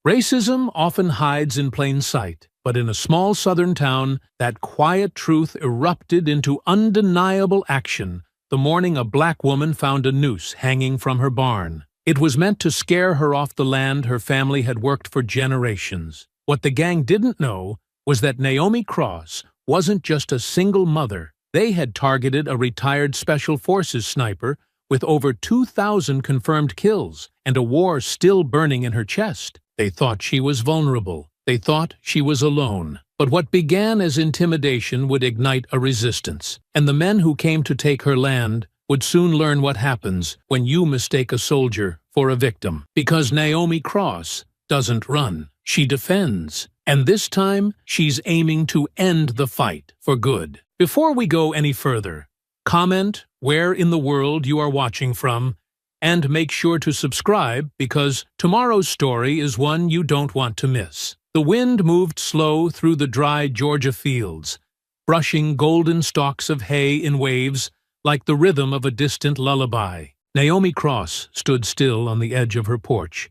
Racism often hides in plain sight, but in a small southern town, that quiet truth erupted into undeniable action the morning a black woman found a noose hanging from her barn. It was meant to scare her off the land her family had worked for generations. What the gang didn't know was that Naomi Cross wasn't just a single mother. They had targeted a retired Special Forces sniper with over 2,000 confirmed kills and a war still burning in her chest. They thought she was vulnerable. They thought she was alone. But what began as intimidation would ignite a resistance, and the men who came to take her land would soon learn what happens when you mistake a soldier for a victim. Because Naomi Cross doesn't run, she defends. And this time, she's aiming to end the fight for good. Before we go any further, comment where in the world you are watching from, and make sure to subscribe because tomorrow's story is one you don't want to miss. The wind moved slow through the dry Georgia fields, brushing golden stalks of hay in waves like the rhythm of a distant lullaby. Naomi Cross stood still on the edge of her porch,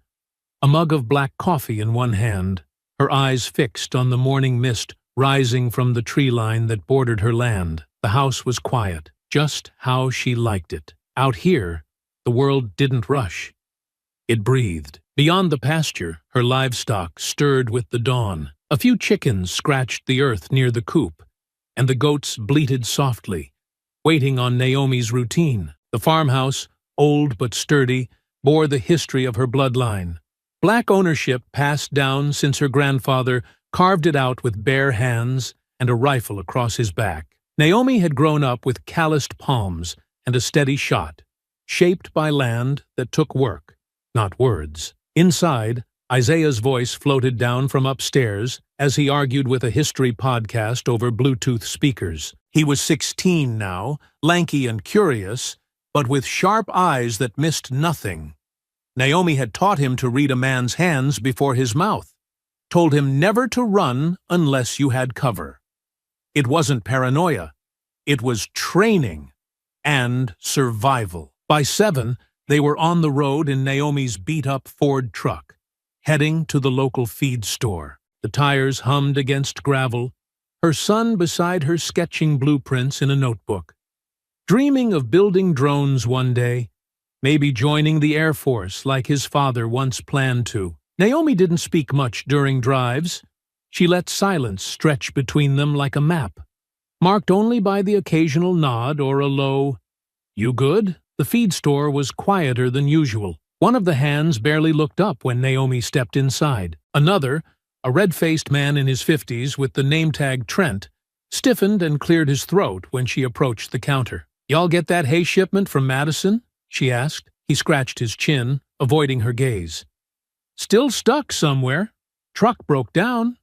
a mug of black coffee in one hand, her eyes fixed on the morning mist rising from the tree line that bordered her land. The house was quiet, just how she liked it. Out here, the world didn't rush. It breathed. Beyond the pasture, her livestock stirred with the dawn. A few chickens scratched the earth near the coop, and the goats bleated softly, waiting on Naomi's routine. The farmhouse, old but sturdy, bore the history of her bloodline. Black ownership passed down since her grandfather carved it out with bare hands and a rifle across his back. Naomi had grown up with calloused palms and a steady shot, shaped by land that took work, not words. Inside, Isaiah's voice floated down from upstairs as he argued with a history podcast over Bluetooth speakers. He was 16 now, lanky and curious, but with sharp eyes that missed nothing. Naomi had taught him to read a man's hands before his mouth, told him never to run unless you had cover. It wasn't paranoia. It was training and survival. By 7, they were on the road in Naomi's beat-up Ford truck, heading to the local feed store. The tires hummed against gravel, her son beside her sketching blueprints in a notebook. Dreaming of building drones one day, maybe joining the Air Force like his father once planned to. Naomi didn't speak much during drives. She let silence stretch between them like a map, marked only by the occasional nod or a low, "You good?" The feed store was quieter than usual. One of the hands barely looked up when Naomi stepped inside. Another, a red-faced man in his 50s with the name tag Trent, stiffened and cleared his throat when she approached the counter. "Y'all get that hay shipment from Madison?" she asked. He scratched his chin, avoiding her gaze. "Still stuck somewhere. Truck broke down.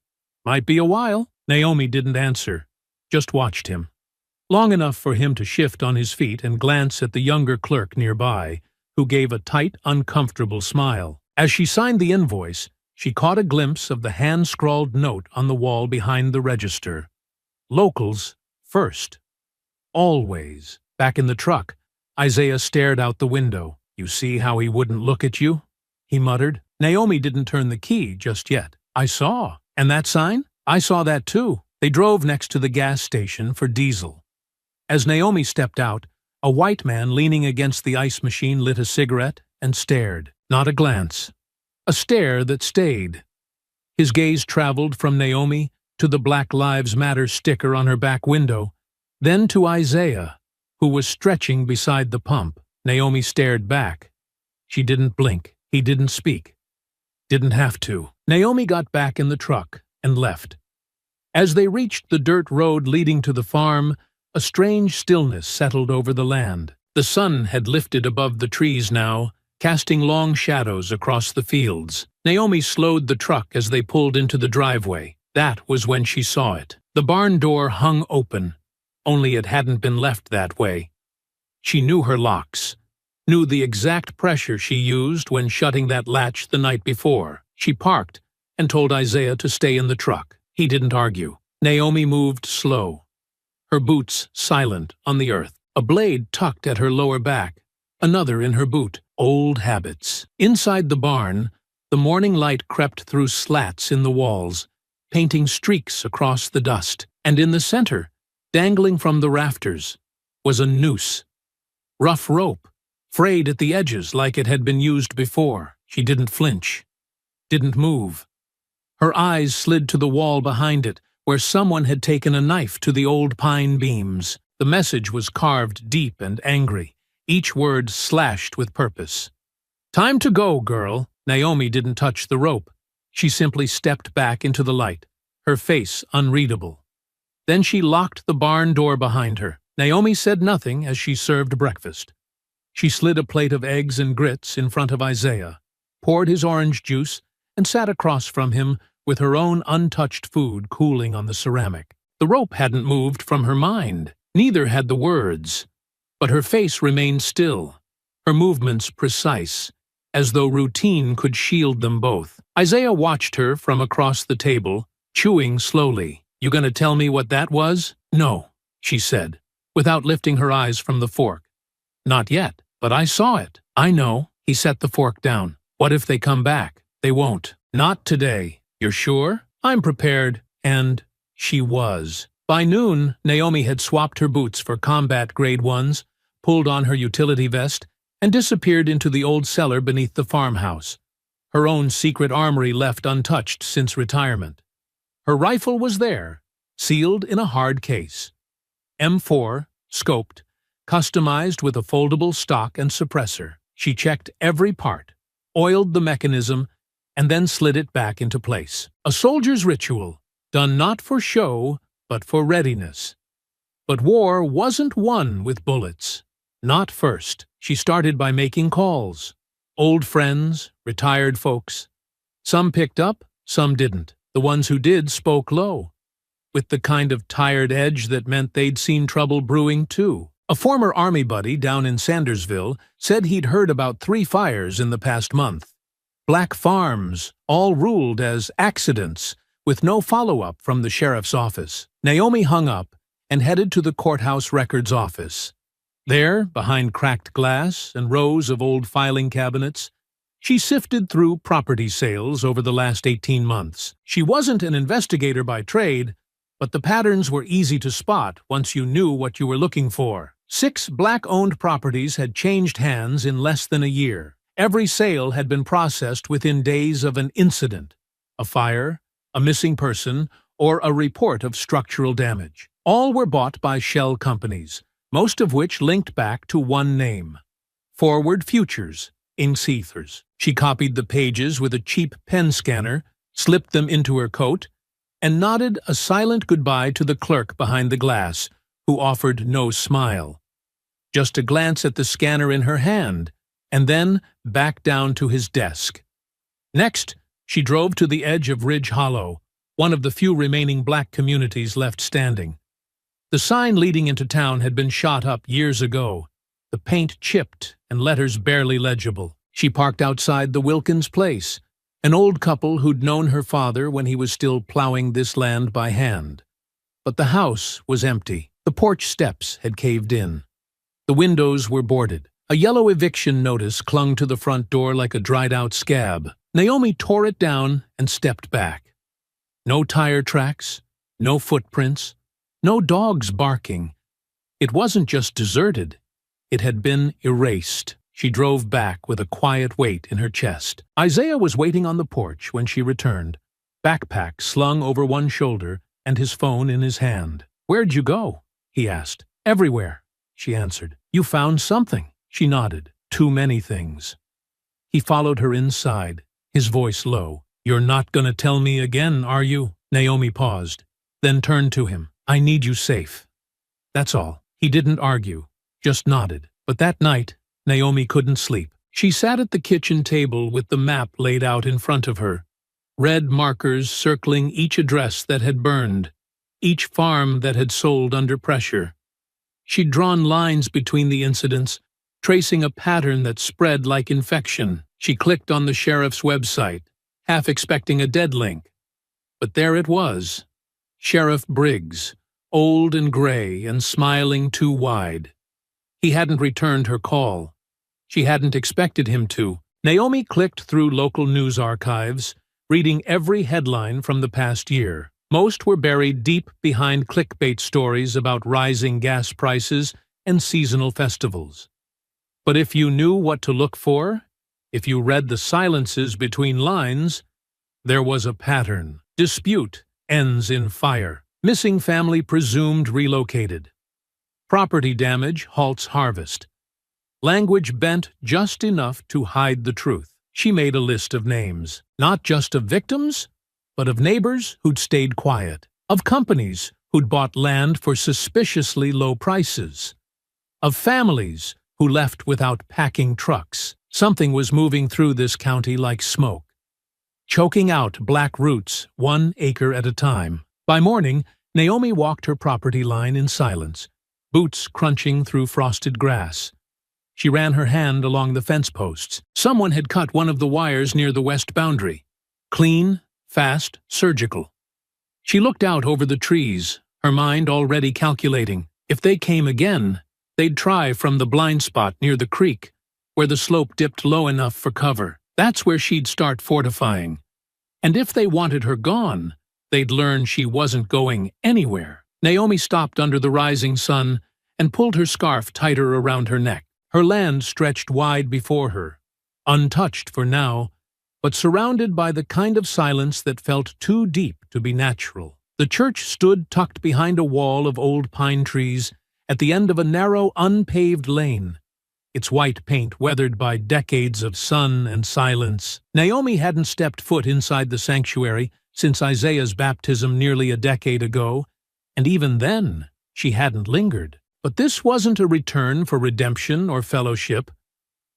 Might be a while." Naomi didn't answer, just watched him. Long enough for him to shift on his feet and glance at the younger clerk nearby, who gave a tight, uncomfortable smile. As she signed the invoice, she caught a glimpse of the hand-scrawled note on the wall behind the register. Locals first. Always. Back in the truck, Isaiah stared out the window. "You see how he wouldn't look at you?" he muttered. Naomi didn't turn the key just yet. "I saw. And that sign? I saw that too." They drove next to the gas station for diesel. As Naomi stepped out, a white man leaning against the ice machine lit a cigarette and stared. Not a glance. A stare that stayed. His gaze traveled from Naomi to the Black Lives Matter sticker on her back window, then to Isaiah, who was stretching beside the pump. Naomi stared back. She didn't blink. He didn't speak. Didn't have to. Naomi got back in the truck and left. As they reached the dirt road leading to the farm, a strange stillness settled over the land. The sun had lifted above the trees now, casting long shadows across the fields. Naomi slowed the truck as they pulled into the driveway. That was when she saw it. The barn door hung open, only it hadn't been left that way. She knew her locks, knew the exact pressure she used when shutting that latch the night before. She parked and told Isaiah to stay in the truck. He didn't argue. Naomi moved slow, her boots silent on the earth, a blade tucked at her lower back, another in her boot. Old habits. Inside the barn, the The morning light crept through slats in the walls, painting streaks across the dust, and in the center, dangling from the rafters, was a noose. Rough rope, frayed at the edges like it had been used before. She didn't flinch, didn't move. Her eyes slid to the wall behind it, where someone had taken a knife to the old pine beams. The message was carved deep and angry, each word slashed with purpose. "Time to go, girl." Naomi didn't touch the rope. She simply stepped back into the light, her face unreadable. Then she locked the barn door behind her. Naomi said nothing as she served breakfast. She slid a plate of eggs and grits in front of Isaiah, poured his orange juice, and sat across from him with her own untouched food cooling on the ceramic. The rope hadn't moved from her mind, neither had the words, but her face remained still, her movements precise, as though routine could shield them both. Isaiah watched her from across the table, chewing slowly. "You gonna tell me what that was?" "No," she said, without lifting her eyes from the fork. "Not yet, but I saw it." "I know." He set the fork down. "What if they come back?" "They won't. Not today." "You're sure?" "I'm prepared." And she was. By noon, Naomi had swapped her boots for combat-grade ones, pulled on her utility vest, and disappeared into the old cellar beneath the farmhouse, her own secret armory left untouched since retirement. Her rifle was there, sealed in a hard case. M4, scoped, customized with a foldable stock and suppressor. She checked every part, oiled the mechanism, and then slid it back into place. A soldier's ritual, done not for show, but for readiness. But war wasn't won with bullets. Not first. She started by making calls. Old friends, retired folks. Some picked up, some didn't. The ones who did spoke low, with the kind of tired edge that meant they'd seen trouble brewing too. A former army buddy down in Sandersville said he'd heard about 3 fires in the past month. Black farms, all ruled as accidents, with no follow-up from the sheriff's office. Naomi hung up and headed to the courthouse records office. There, behind cracked glass and rows of old filing cabinets, she sifted through property sales over the last 18 months. She wasn't an investigator by trade, but the patterns were easy to spot once you knew what you were looking for. 6 black-owned properties had changed hands in less than a year. Every sale had been processed within days of an incident, a fire, a missing person, or a report of structural damage. All were bought by shell companies, most of which linked back to one name: Forward Futures, Inc. She copied the pages with a cheap pen scanner, slipped them into her coat, and nodded a silent goodbye to the clerk behind the glass, who offered no smile. Just a glance at the scanner in her hand, and then back down to his desk. Next, she drove to the edge of Ridge Hollow, one of the few remaining black communities left standing. The sign leading into town had been shot up years ago, the paint chipped and letters barely legible. She parked outside the Wilkins place, an old couple who'd known her father when he was still plowing this land by hand. But the house was empty. The porch steps had caved in. The windows were boarded. A yellow eviction notice clung to the front door like a dried-out scab. Naomi tore it down and stepped back. No tire tracks, no footprints, no dogs barking. It wasn't just deserted. It had been erased. She drove back with a quiet weight in her chest. Isaiah was waiting on the porch when she returned, backpack slung over one shoulder and his phone in his hand. "Where'd you go?" he asked. "Everywhere," she answered. "You found something?" She nodded. "Too many things." He followed her inside, his voice low. "You're not gonna tell me again, are you?" Naomi paused, then turned to him. "I need you safe. That's all." He didn't argue, just nodded. But that night, Naomi couldn't sleep. She sat at the kitchen table with the map laid out in front of her, red markers circling each address that had burned, each farm that had sold under pressure. She'd drawn lines between the incidents, tracing a pattern that spread like infection. She clicked on the sheriff's website, half expecting a dead link. But there it was. Sheriff Briggs, old and gray and smiling too wide. He hadn't returned her call. She hadn't expected him to. Naomi clicked through local news archives, reading every headline from the past year. Most were buried deep behind clickbait stories about rising gas prices and seasonal festivals. But if you knew what to look for, if you read the silences between lines, there was a pattern. Dispute ends in fire. Missing family presumed relocated. Property damage halts harvest. Language bent just enough to hide the truth. She made a list of names, not just of victims, but of neighbors who'd stayed quiet, of companies who'd bought land for suspiciously low prices, of families who left without packing trucks. Something was moving through this county like smoke, choking out black roots 1 acre at a time. By morning, Naomi walked her property line in silence, boots crunching through frosted grass. She ran her hand along the fence posts. Someone had cut one of the wires near the west boundary. Clean, fast, surgical. She looked out over the trees, her mind already calculating. If they came again, they'd try from the blind spot near the creek, where the slope dipped low enough for cover. That's where she'd start fortifying. And if they wanted her gone, they'd learn she wasn't going anywhere. Naomi stopped under the rising sun and pulled her scarf tighter around her neck. Her land stretched wide before her, untouched for now, but surrounded by the kind of silence that felt too deep to be natural. The church stood tucked behind a wall of old pine trees at the end of a narrow, unpaved lane, its white paint weathered by decades of sun and silence. Naomi hadn't stepped foot inside the sanctuary since Isaiah's baptism nearly a decade ago, and even then she hadn't lingered. But this wasn't a return for redemption or fellowship.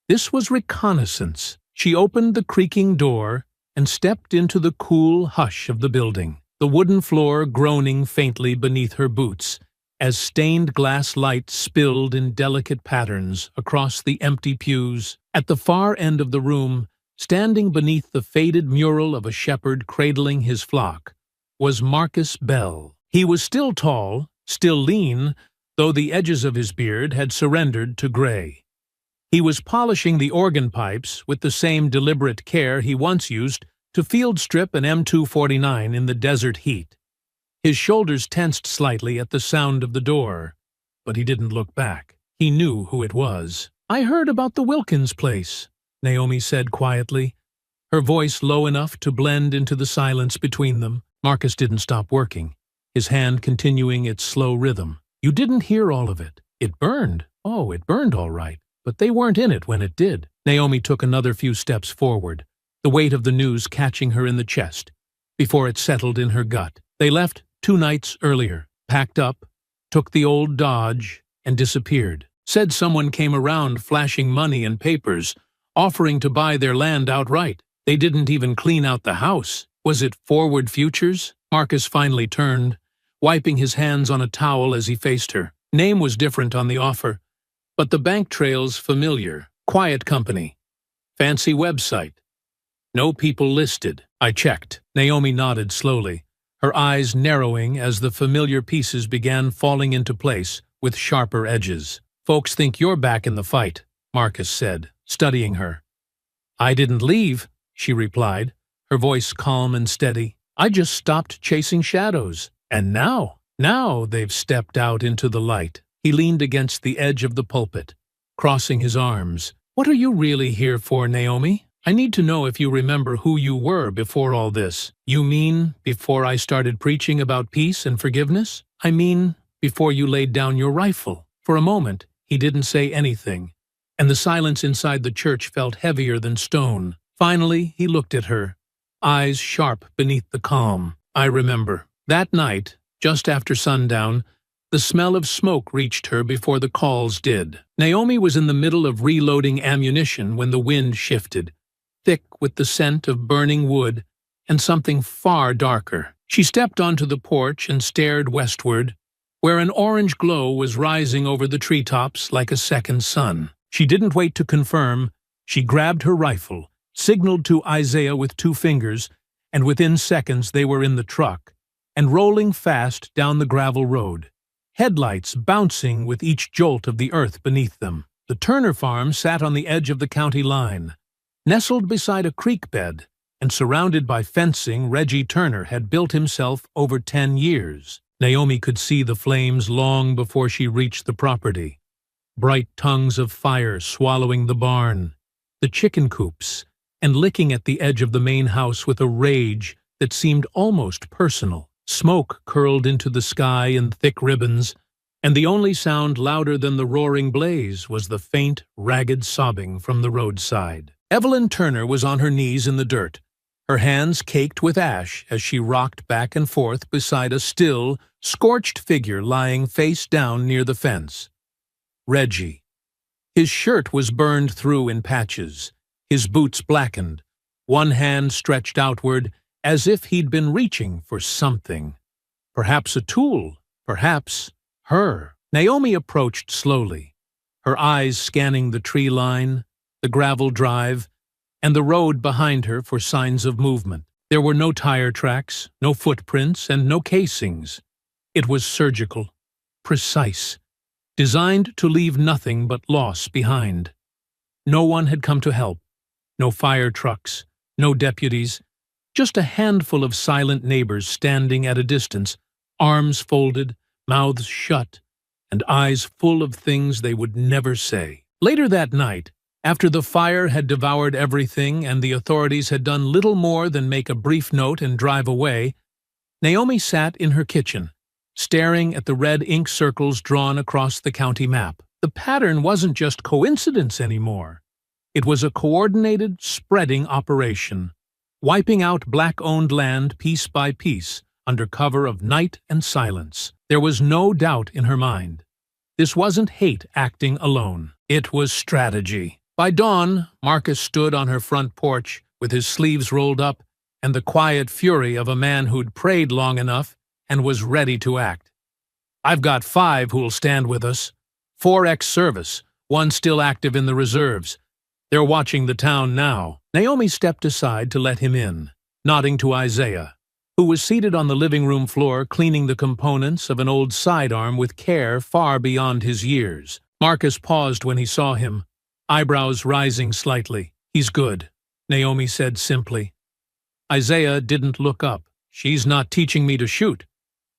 This was reconnaissance. She opened the creaking door and stepped into the cool hush of the building, the wooden floor groaning faintly beneath her boots as stained glass light spilled in delicate patterns across the empty pews. At the far end of the room, standing beneath the faded mural of a shepherd cradling his flock, was Marcus Bell. He was still tall, still lean, though the edges of his beard had surrendered to gray. He was polishing the organ pipes with the same deliberate care he once used to field strip an M249 in the desert heat. His shoulders tensed slightly at the sound of the door, but he didn't look back. He knew who it was. "I heard about the Wilkins place," Naomi said quietly, her voice low enough to blend into the silence between them. Marcus didn't stop working, his hand continuing its slow rhythm. "You didn't hear all of it. It burned. Oh, it burned all right. But they weren't in it when it did." Naomi took another few steps forward, the weight of the news catching her in the chest, before it settled in her gut. They left 2 nights earlier, packed up, took the old Dodge, and disappeared. Said someone came around flashing money and papers, offering to buy their land outright. They didn't even clean out the house. Was it forward futures? Marcus finally turned, wiping his hands on a towel as he faced her. Name was different on the offer, but the bank trails familiar. Quiet company. Fancy website. No people listed. I checked. Naomi nodded slowly, her eyes narrowing as the familiar pieces began falling into place with sharper edges. "Folks think you're back in the fight," Marcus said, studying her. "I didn't leave," she replied, her voice calm and steady. "I just stopped chasing shadows. And now they've stepped out into the light." He leaned against the edge of the pulpit, crossing his arms. "What are you really here for, Naomi? I need to know if you remember who you were before all this." "You mean before I started preaching about peace and forgiveness?" "I mean before you laid down your rifle." For a moment, he didn't say anything, and the silence inside the church felt heavier than stone. Finally, he looked at her, eyes sharp beneath the calm. "I remember. That night, just after sundown, the smell of smoke reached her before the calls did. Naomi was in the middle of reloading ammunition when the wind shifted, thick with the scent of burning wood and something far darker. She stepped onto the porch and stared westward, where an orange glow was rising over the treetops like a second sun. She didn't wait to confirm. She grabbed her rifle, signaled to Isaiah with 2 fingers, and within seconds they were in the truck and rolling fast down the gravel road, headlights bouncing with each jolt of the earth beneath them. The Turner farm sat on the edge of the county line, Nestled beside a creek bed and surrounded by fencing Reggie Turner had built himself over 10 years. Naomi could see the flames long before she reached the property. Bright tongues of fire swallowing the barn, the chicken coops, and licking at the edge of the main house with a rage that seemed almost personal. Smoke curled into the sky in thick ribbons, and the only sound louder than the roaring blaze was the faint, ragged sobbing from the roadside. Evelyn Turner was on her knees in the dirt, her hands caked with ash as she rocked back and forth beside a still, scorched figure lying face down near the fence. Reggie. His shirt was burned through in patches, his boots blackened, one hand stretched outward as if he'd been reaching for something. Perhaps a tool, perhaps her. Naomi approached slowly, her eyes scanning the tree line, the gravel drive, and the road behind her for signs of movement. There were no tire tracks, no footprints, and no casings. It was surgical, precise, designed to leave nothing but loss behind. No one had come to help. No fire trucks, no deputies, just a handful of silent neighbors standing at a distance, arms folded, mouths shut, and eyes full of things they would never say. Later that night, after the fire had devoured everything and the authorities had done little more than make a brief note and drive away, Naomi sat in her kitchen, staring at the red ink circles drawn across the county map. The pattern wasn't just coincidence anymore. It was a coordinated, spreading operation, wiping out black-owned land piece by piece under cover of night and silence. There was no doubt in her mind. This wasn't hate acting alone. It was strategy. By dawn, Marcus stood on her front porch with his sleeves rolled up and the quiet fury of a man who'd prayed long enough and was ready to act. "I've got 5 who'll stand with us. 4 ex-service, 1 still active in the reserves. They're watching the town now." Naomi stepped aside to let him in, nodding to Isaiah, who was seated on the living room floor cleaning the components of an old sidearm with care far beyond his years. Marcus paused when he saw him, eyebrows rising slightly. "He's good," Naomi said simply. Isaiah didn't look up. "She's not teaching me to shoot.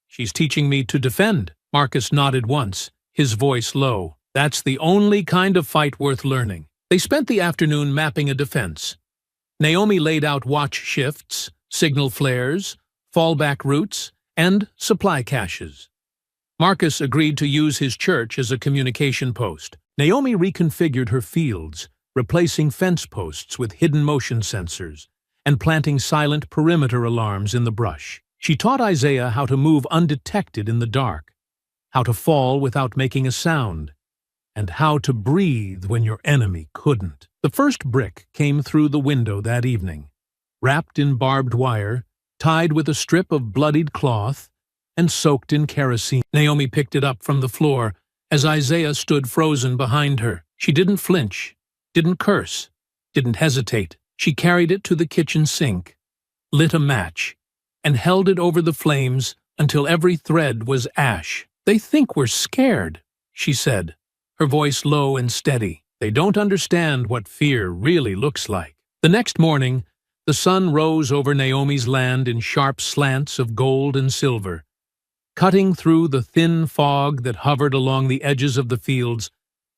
She's teaching me to defend." Marcus nodded once, his voice low. "That's the only kind of fight worth learning." They spent the afternoon mapping a defense. Naomi laid out watch shifts, signal flares, fallback routes, and supply caches. Marcus agreed to use his church as a communication post. Naomi reconfigured her fields, replacing fence posts with hidden motion sensors, and planting silent perimeter alarms in the brush. She taught Isaiah how to move undetected in the dark, how to fall without making a sound, and how to breathe when your enemy couldn't. The first brick came through the window that evening, wrapped in barbed wire, tied with a strip of bloodied cloth, and soaked in kerosene. Naomi picked it up from the floor as Isaiah stood frozen behind her. She didn't flinch, didn't curse, didn't hesitate. She carried it to the kitchen sink, lit a match, and held it over the flames until every thread was ash. "They think we're scared," she said, her voice low and steady. "They don't understand what fear really looks like." The next morning, the sun rose over Naomi's land in sharp slants of gold and silver, cutting through the thin fog that hovered along the edges of the fields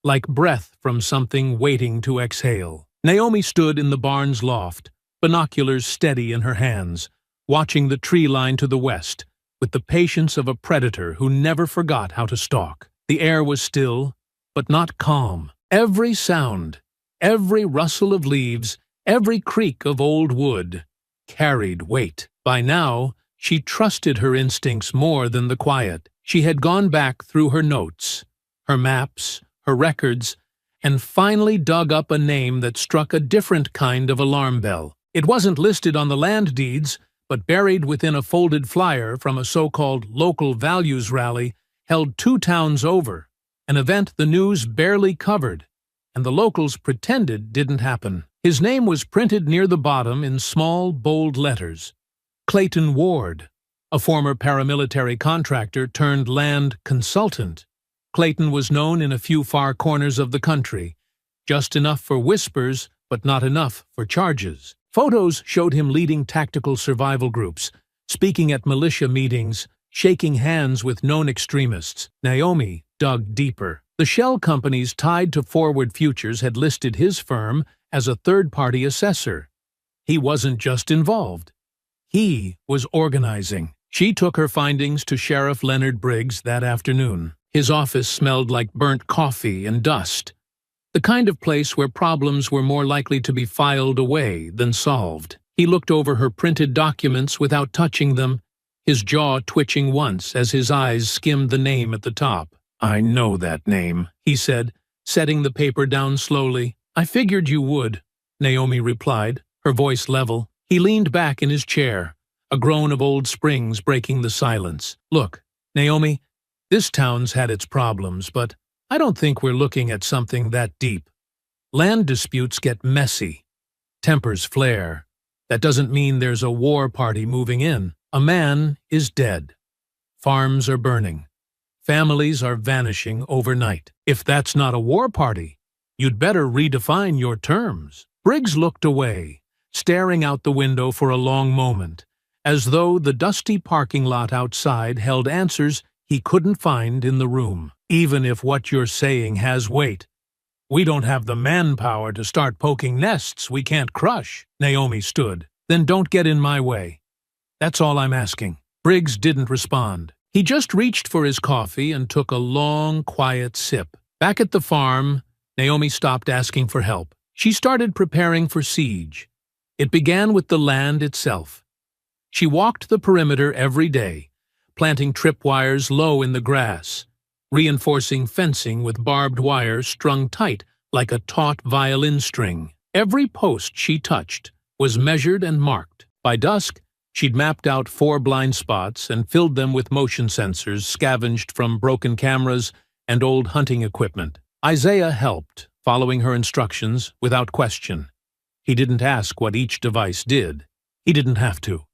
like breath from something waiting to exhale. Naomi stood in the barn's loft, binoculars steady in her hands, watching the tree line to the west, with the patience of a predator who never forgot how to stalk. The air was still, but not calm. Every sound, every rustle of leaves, every creak of old wood carried weight. By now, she trusted her instincts more than the quiet. She had gone back through her notes, her maps, her records, and finally dug up a name that struck a different kind of alarm bell. It wasn't listed on the land deeds, but buried within a folded flyer from a so-called local values rally held 2 towns over, an event the news barely covered, and the locals pretended didn't happen. His name was printed near the bottom in small, bold letters. Clayton Ward, a former paramilitary contractor turned land consultant. Clayton was known in a few far corners of the country, just enough for whispers, but not enough for charges. Photos showed him leading tactical survival groups, speaking at militia meetings, shaking hands with known extremists. Naomi dug deeper. The shell companies tied to Forward Futures had listed his firm as a third-party assessor. He wasn't just involved. He was organizing. She took her findings to Sheriff Leonard Briggs that afternoon. His office smelled like burnt coffee and dust, the kind of place where problems were more likely to be filed away than solved. He looked over her printed documents without touching them, his jaw twitching once as his eyes skimmed the name at the top. "I know that name," he said, setting the paper down slowly. "I figured you would," Naomi replied, her voice level. He leaned back in his chair, a groan of old springs breaking the silence. "Look, Naomi, this town's had its problems, but I don't think we're looking at something that deep. Land disputes get messy. Tempers flare. That doesn't mean there's a war party moving in. A man is dead. Farms are burning. Families are vanishing overnight. If that's not a war party, you'd better redefine your terms." Briggs looked away, staring out the window for a long moment, as though the dusty parking lot outside held answers he couldn't find in the room. "Even if what you're saying has weight, we don't have the manpower to start poking nests we can't crush." Naomi stood. "Then don't get in my way. That's all I'm asking." Briggs didn't respond. He just reached for his coffee and took a long, quiet sip. Back at the farm, Naomi stopped asking for help. She started preparing for siege. It began with the land itself. She walked the perimeter every day, planting tripwires low in the grass, reinforcing fencing with barbed wire strung tight like a taut violin string. Every post she touched was measured and marked. By dusk, she'd mapped out 4 blind spots and filled them with motion sensors scavenged from broken cameras and old hunting equipment. Isaiah helped, following her instructions without question. He didn't ask what each device did. He didn't have to.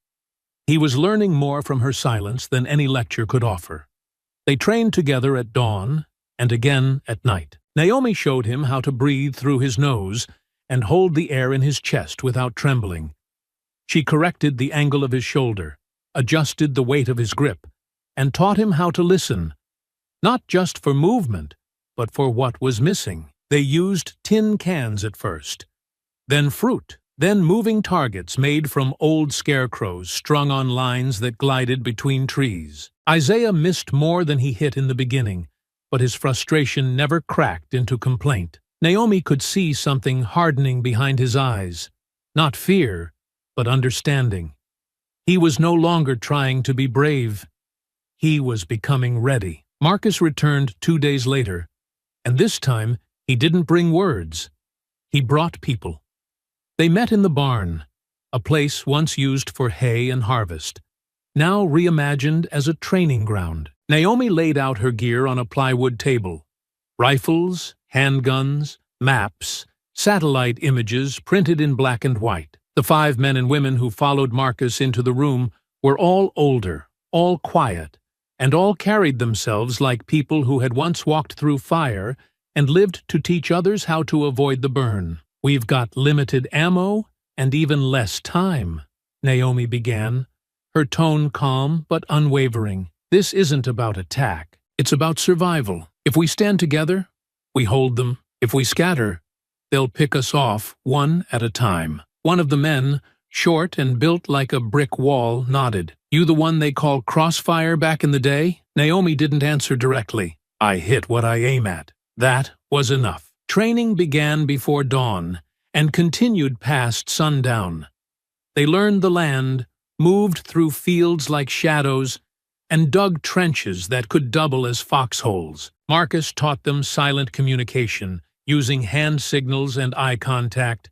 He was learning more from her silence than any lecture could offer. They trained together at dawn and again at night. Naomi showed him how to breathe through his nose and hold the air in his chest without trembling. She corrected the angle of his shoulder, adjusted the weight of his grip, and taught him how to listen, not just for movement, but for what was missing. They used tin cans at first, then fruit, then moving targets made from old scarecrows strung on lines that glided between trees. Isaiah missed more than he hit in the beginning, but his frustration never cracked into complaint. Naomi could see something hardening behind his eyes, not fear, but understanding. He was no longer trying to be brave. He was becoming ready. Marcus returned 2 days later, and this time he didn't bring words. He brought people. They met in the barn, a place once used for hay and harvest, now reimagined as a training ground. Naomi laid out her gear on a plywood table. Rifles, handguns, maps, satellite images printed in black and white. The 5 men and women who followed Marcus into the room were all older, all quiet, and all carried themselves like people who had once walked through fire and lived to teach others how to avoid the burn. "We've got limited ammo and even less time," Naomi began, her tone calm but unwavering. "This isn't about attack. It's about survival. If we stand together, we hold them. If we scatter, they'll pick us off one at a time." One of the men, short and built like a brick wall, nodded. "You the one they call Crossfire back in the day?" Naomi didn't answer directly. "I hit what I aim at." That was enough. Training began before dawn and continued past sundown. They learned the land, moved through fields like shadows, and dug trenches that could double as foxholes. Marcus taught them silent communication, using hand signals and eye contact,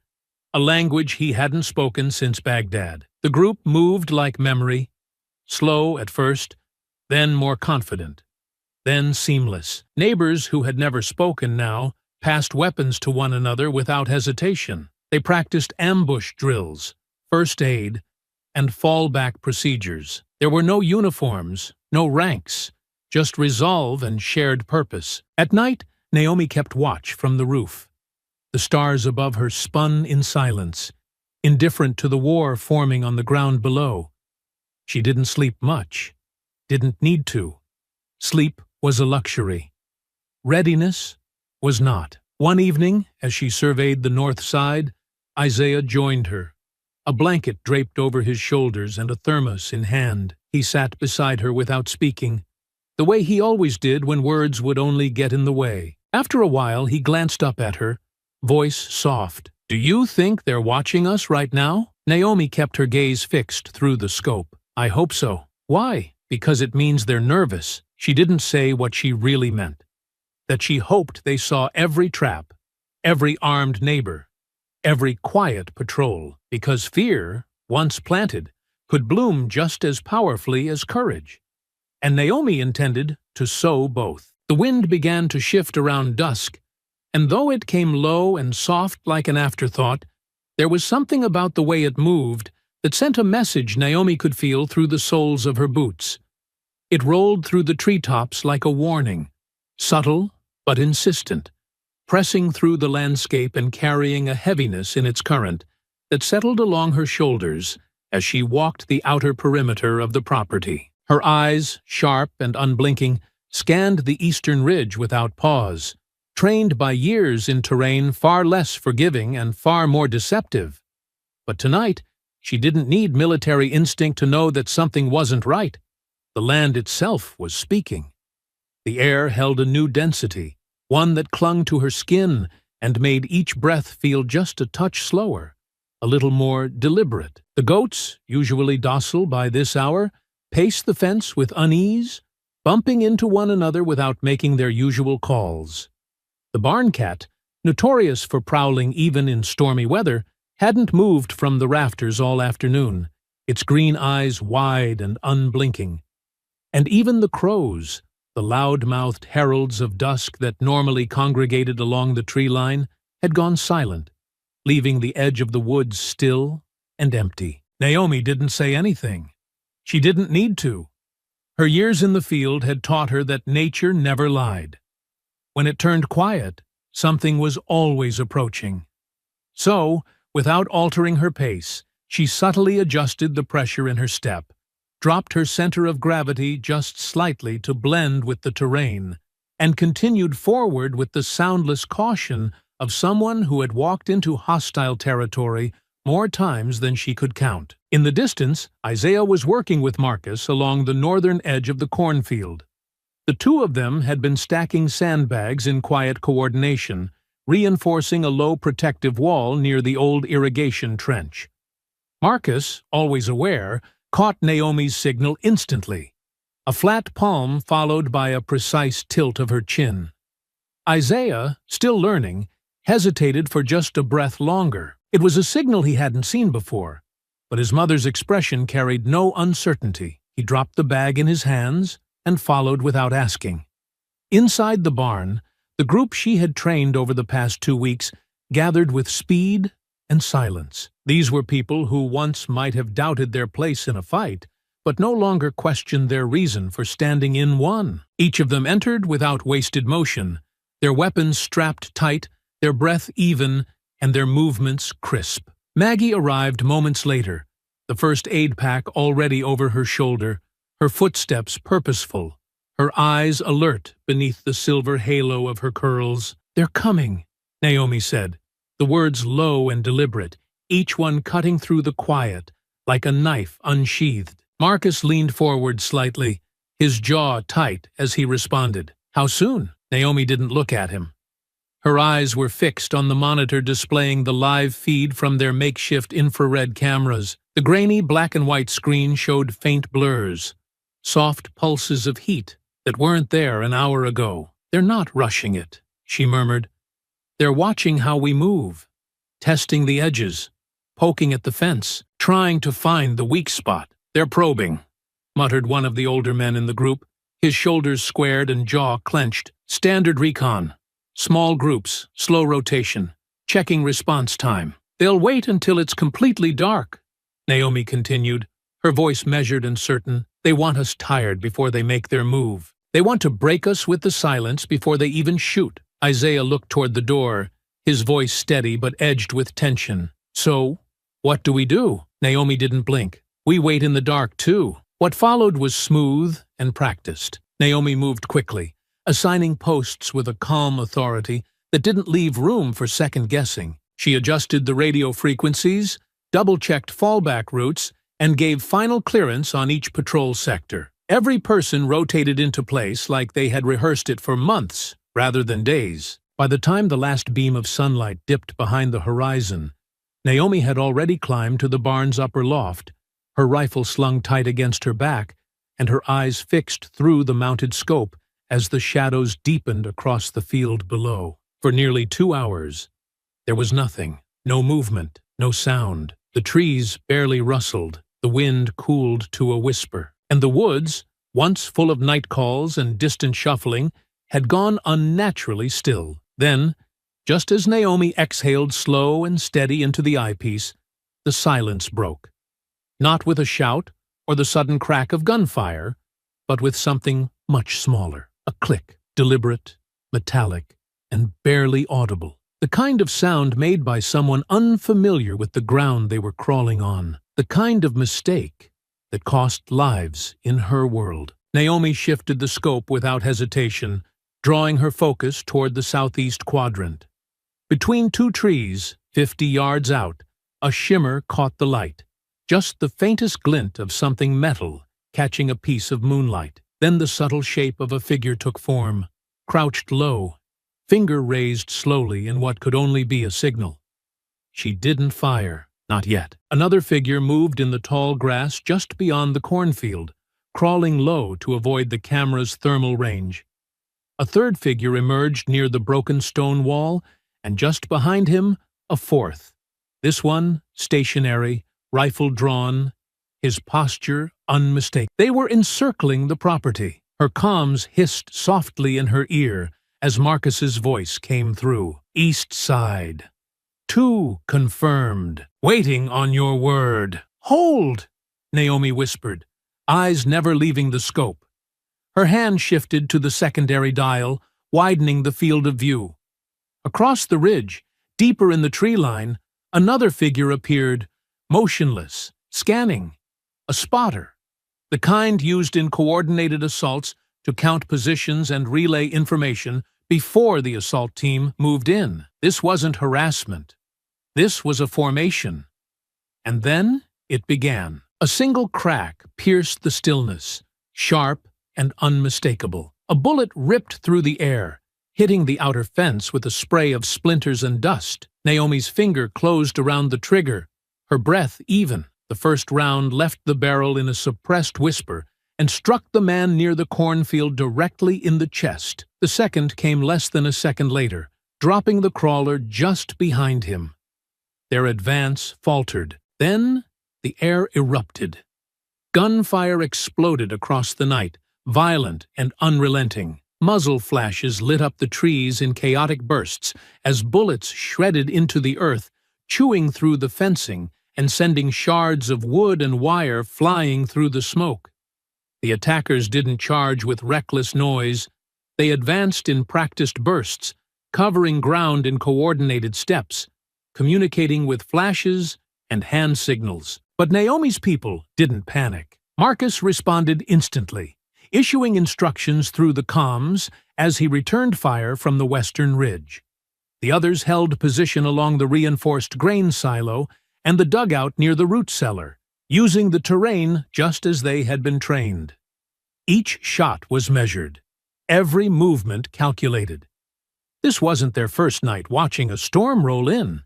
a language he hadn't spoken since Baghdad. The group moved like memory, slow at first, then more confident, then seamless. Neighbors who had never spoken now passed weapons to one another without hesitation. They practiced ambush drills, first aid, and fallback procedures. There were no uniforms, no ranks, just resolve and shared purpose. At night, Naomi kept watch from the roof. The stars above her spun in silence, indifferent to the war forming on the ground below. She didn't sleep much, didn't need to. Sleep was a luxury. Readiness was not. One evening, as she surveyed the north side, Isaiah joined her. A blanket draped over his shoulders and a thermos in hand. He sat beside her without speaking, the way he always did when words would only get in the way. After a while, he glanced up at her, voice soft. "Do you think they're watching us right now?" Naomi kept her gaze fixed through the scope. "I hope so." "Why?" "Because it means they're nervous." She didn't say what she really meant. That she hoped they saw every trap, every armed neighbor, every quiet patrol, because fear, once planted, could bloom just as powerfully as courage. And Naomi intended to sow both. The wind began to shift around dusk, and though it came low and soft like an afterthought, there was something about the way it moved that sent a message Naomi could feel through the soles of her boots. It rolled through the treetops like a warning, subtle but insistent, pressing through the landscape and carrying a heaviness in its current that settled along her shoulders as she walked the outer perimeter of the property. Her eyes, sharp and unblinking, scanned the eastern ridge without pause, trained by years in terrain far less forgiving and far more deceptive. But tonight, she didn't need military instinct to know that something wasn't right. The land itself was speaking. The air held a new density, one that clung to her skin and made each breath feel just a touch slower, a little more deliberate. The goats, usually docile by this hour, paced the fence with unease, bumping into one another without making their usual calls. The barn cat, notorious for prowling even in stormy weather, hadn't moved from the rafters all afternoon, its green eyes wide and unblinking. And even the crows, the loud-mouthed heralds of dusk that normally congregated along the tree line, had gone silent, leaving the edge of the woods still and empty. Naomi didn't say anything. She didn't need to. Her years in the field had taught her that nature never lied. When it turned quiet, something was always approaching. So, without altering her pace, she subtly adjusted the pressure in her step, dropped her center of gravity just slightly to blend with the terrain, and continued forward with the soundless caution of someone who had walked into hostile territory more times than she could count. In the distance, Isaiah was working with Marcus along the northern edge of the cornfield. The two of them had been stacking sandbags in quiet coordination, reinforcing a low protective wall near the old irrigation trench. Marcus, always aware, caught Naomi's signal instantly, a flat palm followed by a precise tilt of her chin. Isaiah, still learning, hesitated for just a breath longer. It was a signal he hadn't seen before, but his mother's expression carried no uncertainty. He dropped the bag in his hands and followed without asking. Inside the barn, the group she had trained over the past 2 weeks gathered with speed and silence. These were people who once might have doubted their place in a fight, but no longer questioned their reason for standing in one. Each of them entered without wasted motion, their weapons strapped tight, their breath even, and their movements crisp. Maggie arrived moments later, the first aid pack already over her shoulder, her footsteps purposeful, her eyes alert beneath the silver halo of her curls. "They're coming," Naomi said, the words low and deliberate, each one cutting through the quiet, like a knife unsheathed. Marcus leaned forward slightly, his jaw tight as he responded. "How soon?" Naomi didn't look at him. Her eyes were fixed on the monitor displaying the live feed from their makeshift infrared cameras. The grainy black-and-white screen showed faint blurs, soft pulses of heat that weren't there an hour ago. "They're not rushing it," she murmured. "They're watching how we move, testing the edges, poking at the fence, trying to find the weak spot." "They're probing," muttered one of the older men in the group, his shoulders squared and jaw clenched. "Standard recon. Small groups, slow rotation, checking response time. They'll wait until it's completely dark," Naomi continued, her voice measured and certain. "They want us tired before they make their move. They want to break us with the silence before they even shoot." Isaiah looked toward the door, his voice steady but edged with tension. "So, what do we do?" Naomi didn't blink. "We wait in the dark, too." What followed was smooth and practiced. Naomi moved quickly, assigning posts with a calm authority that didn't leave room for second-guessing. She adjusted the radio frequencies, double-checked fallback routes, and gave final clearance on each patrol sector. Every person rotated into place like they had rehearsed it for months rather than days. By the time the last beam of sunlight dipped behind the horizon, Naomi had already climbed to the barn's upper loft, her rifle slung tight against her back, and her eyes fixed through the mounted scope as the shadows deepened across the field below. For nearly 2 hours, there was nothing, no movement, no sound. The trees barely rustled, the wind cooled to a whisper, and the woods, once full of night calls and distant shuffling, had gone unnaturally still. Then, just as Naomi exhaled slow and steady into the eyepiece, the silence broke. Not with a shout or the sudden crack of gunfire, but with something much smaller. A click, deliberate, metallic, and barely audible. The kind of sound made by someone unfamiliar with the ground they were crawling on. The kind of mistake that cost lives in her world. Naomi shifted the scope without hesitation, drawing her focus toward the southeast quadrant. Between 2 trees, 50 yards out, a shimmer caught the light. Just the faintest glint of something metal catching a piece of moonlight. Then the subtle shape of a figure took form, crouched low, finger raised slowly in what could only be a signal. She didn't fire, not yet. Another figure moved in the tall grass just beyond the cornfield, crawling low to avoid the camera's thermal range. A third figure emerged near the broken stone wall, and just behind him, a fourth. This one, stationary, rifle drawn, his posture unmistakable. They were encircling the property. Her comms hissed softly in her ear as Marcus's voice came through. "East side. 2 confirmed. Waiting on your word." "Hold!" Naomi whispered, eyes never leaving the scope. Her hand shifted to the secondary dial, widening the field of view. Across the ridge, deeper in the tree line, another figure appeared, motionless, scanning. A spotter, the kind used in coordinated assaults to count positions and relay information before the assault team moved in. This wasn't harassment. This was a formation. And then it began. A single crack pierced the stillness, sharp and unmistakable. A bullet ripped through the air, hitting the outer fence with a spray of splinters and dust. Naomi's finger closed around the trigger, her breath even. The first round left the barrel in a suppressed whisper and struck the man near the cornfield directly in the chest. The second came less than a second later, dropping the crawler just behind him. Their advance faltered. Then the air erupted. Gunfire exploded across the night, violent and unrelenting. Muzzle flashes lit up the trees in chaotic bursts as bullets shredded into the earth, chewing through the fencing and sending shards of wood and wire flying through the smoke. The attackers didn't charge with reckless noise. They advanced in practiced bursts, covering ground in coordinated steps, communicating with flashes and hand signals. But Naomi's people didn't panic. Marcus responded instantly, issuing instructions through the comms as he returned fire from the western ridge. The others held position along the reinforced grain silo and the dugout near the root cellar, using the terrain just as they had been trained. Each shot was measured, every movement calculated. This wasn't their first night watching a storm roll in,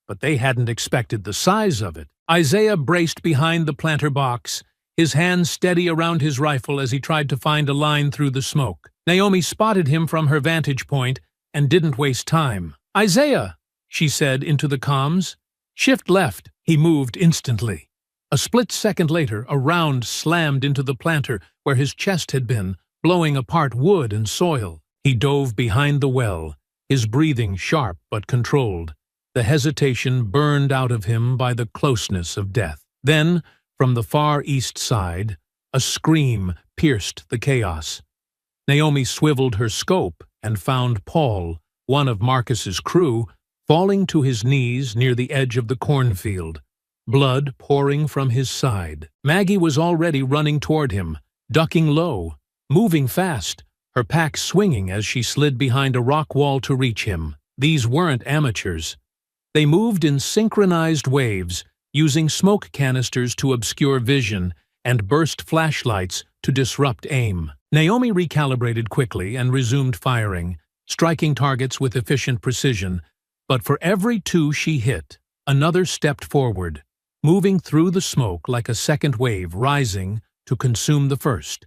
but they hadn't expected the size of it. Isaiah braced behind the planter box, his hands steady around his rifle as he tried to find a line through the smoke. Naomi spotted him from her vantage point and didn't waste time. "Isaiah," she said into the comms. "Shift left." He moved instantly. A split second later, a round slammed into the planter where his chest had been, blowing apart wood and soil. He dove behind the well, his breathing sharp but controlled, the hesitation burned out of him by the closeness of death. Then, from the far east side, a scream pierced the chaos. Naomi swiveled her scope and found Paul, one of Marcus's crew, falling to his knees near the edge of the cornfield, blood pouring from his side. Maggie was already running toward him, ducking low, moving fast, her pack swinging as she slid behind a rock wall to reach him. These weren't amateurs. They moved in synchronized waves, using smoke canisters to obscure vision and burst flashlights to disrupt aim. Naomi recalibrated quickly and resumed firing, striking targets with efficient precision, but for every two she hit, another stepped forward, moving through the smoke like a second wave rising to consume the first.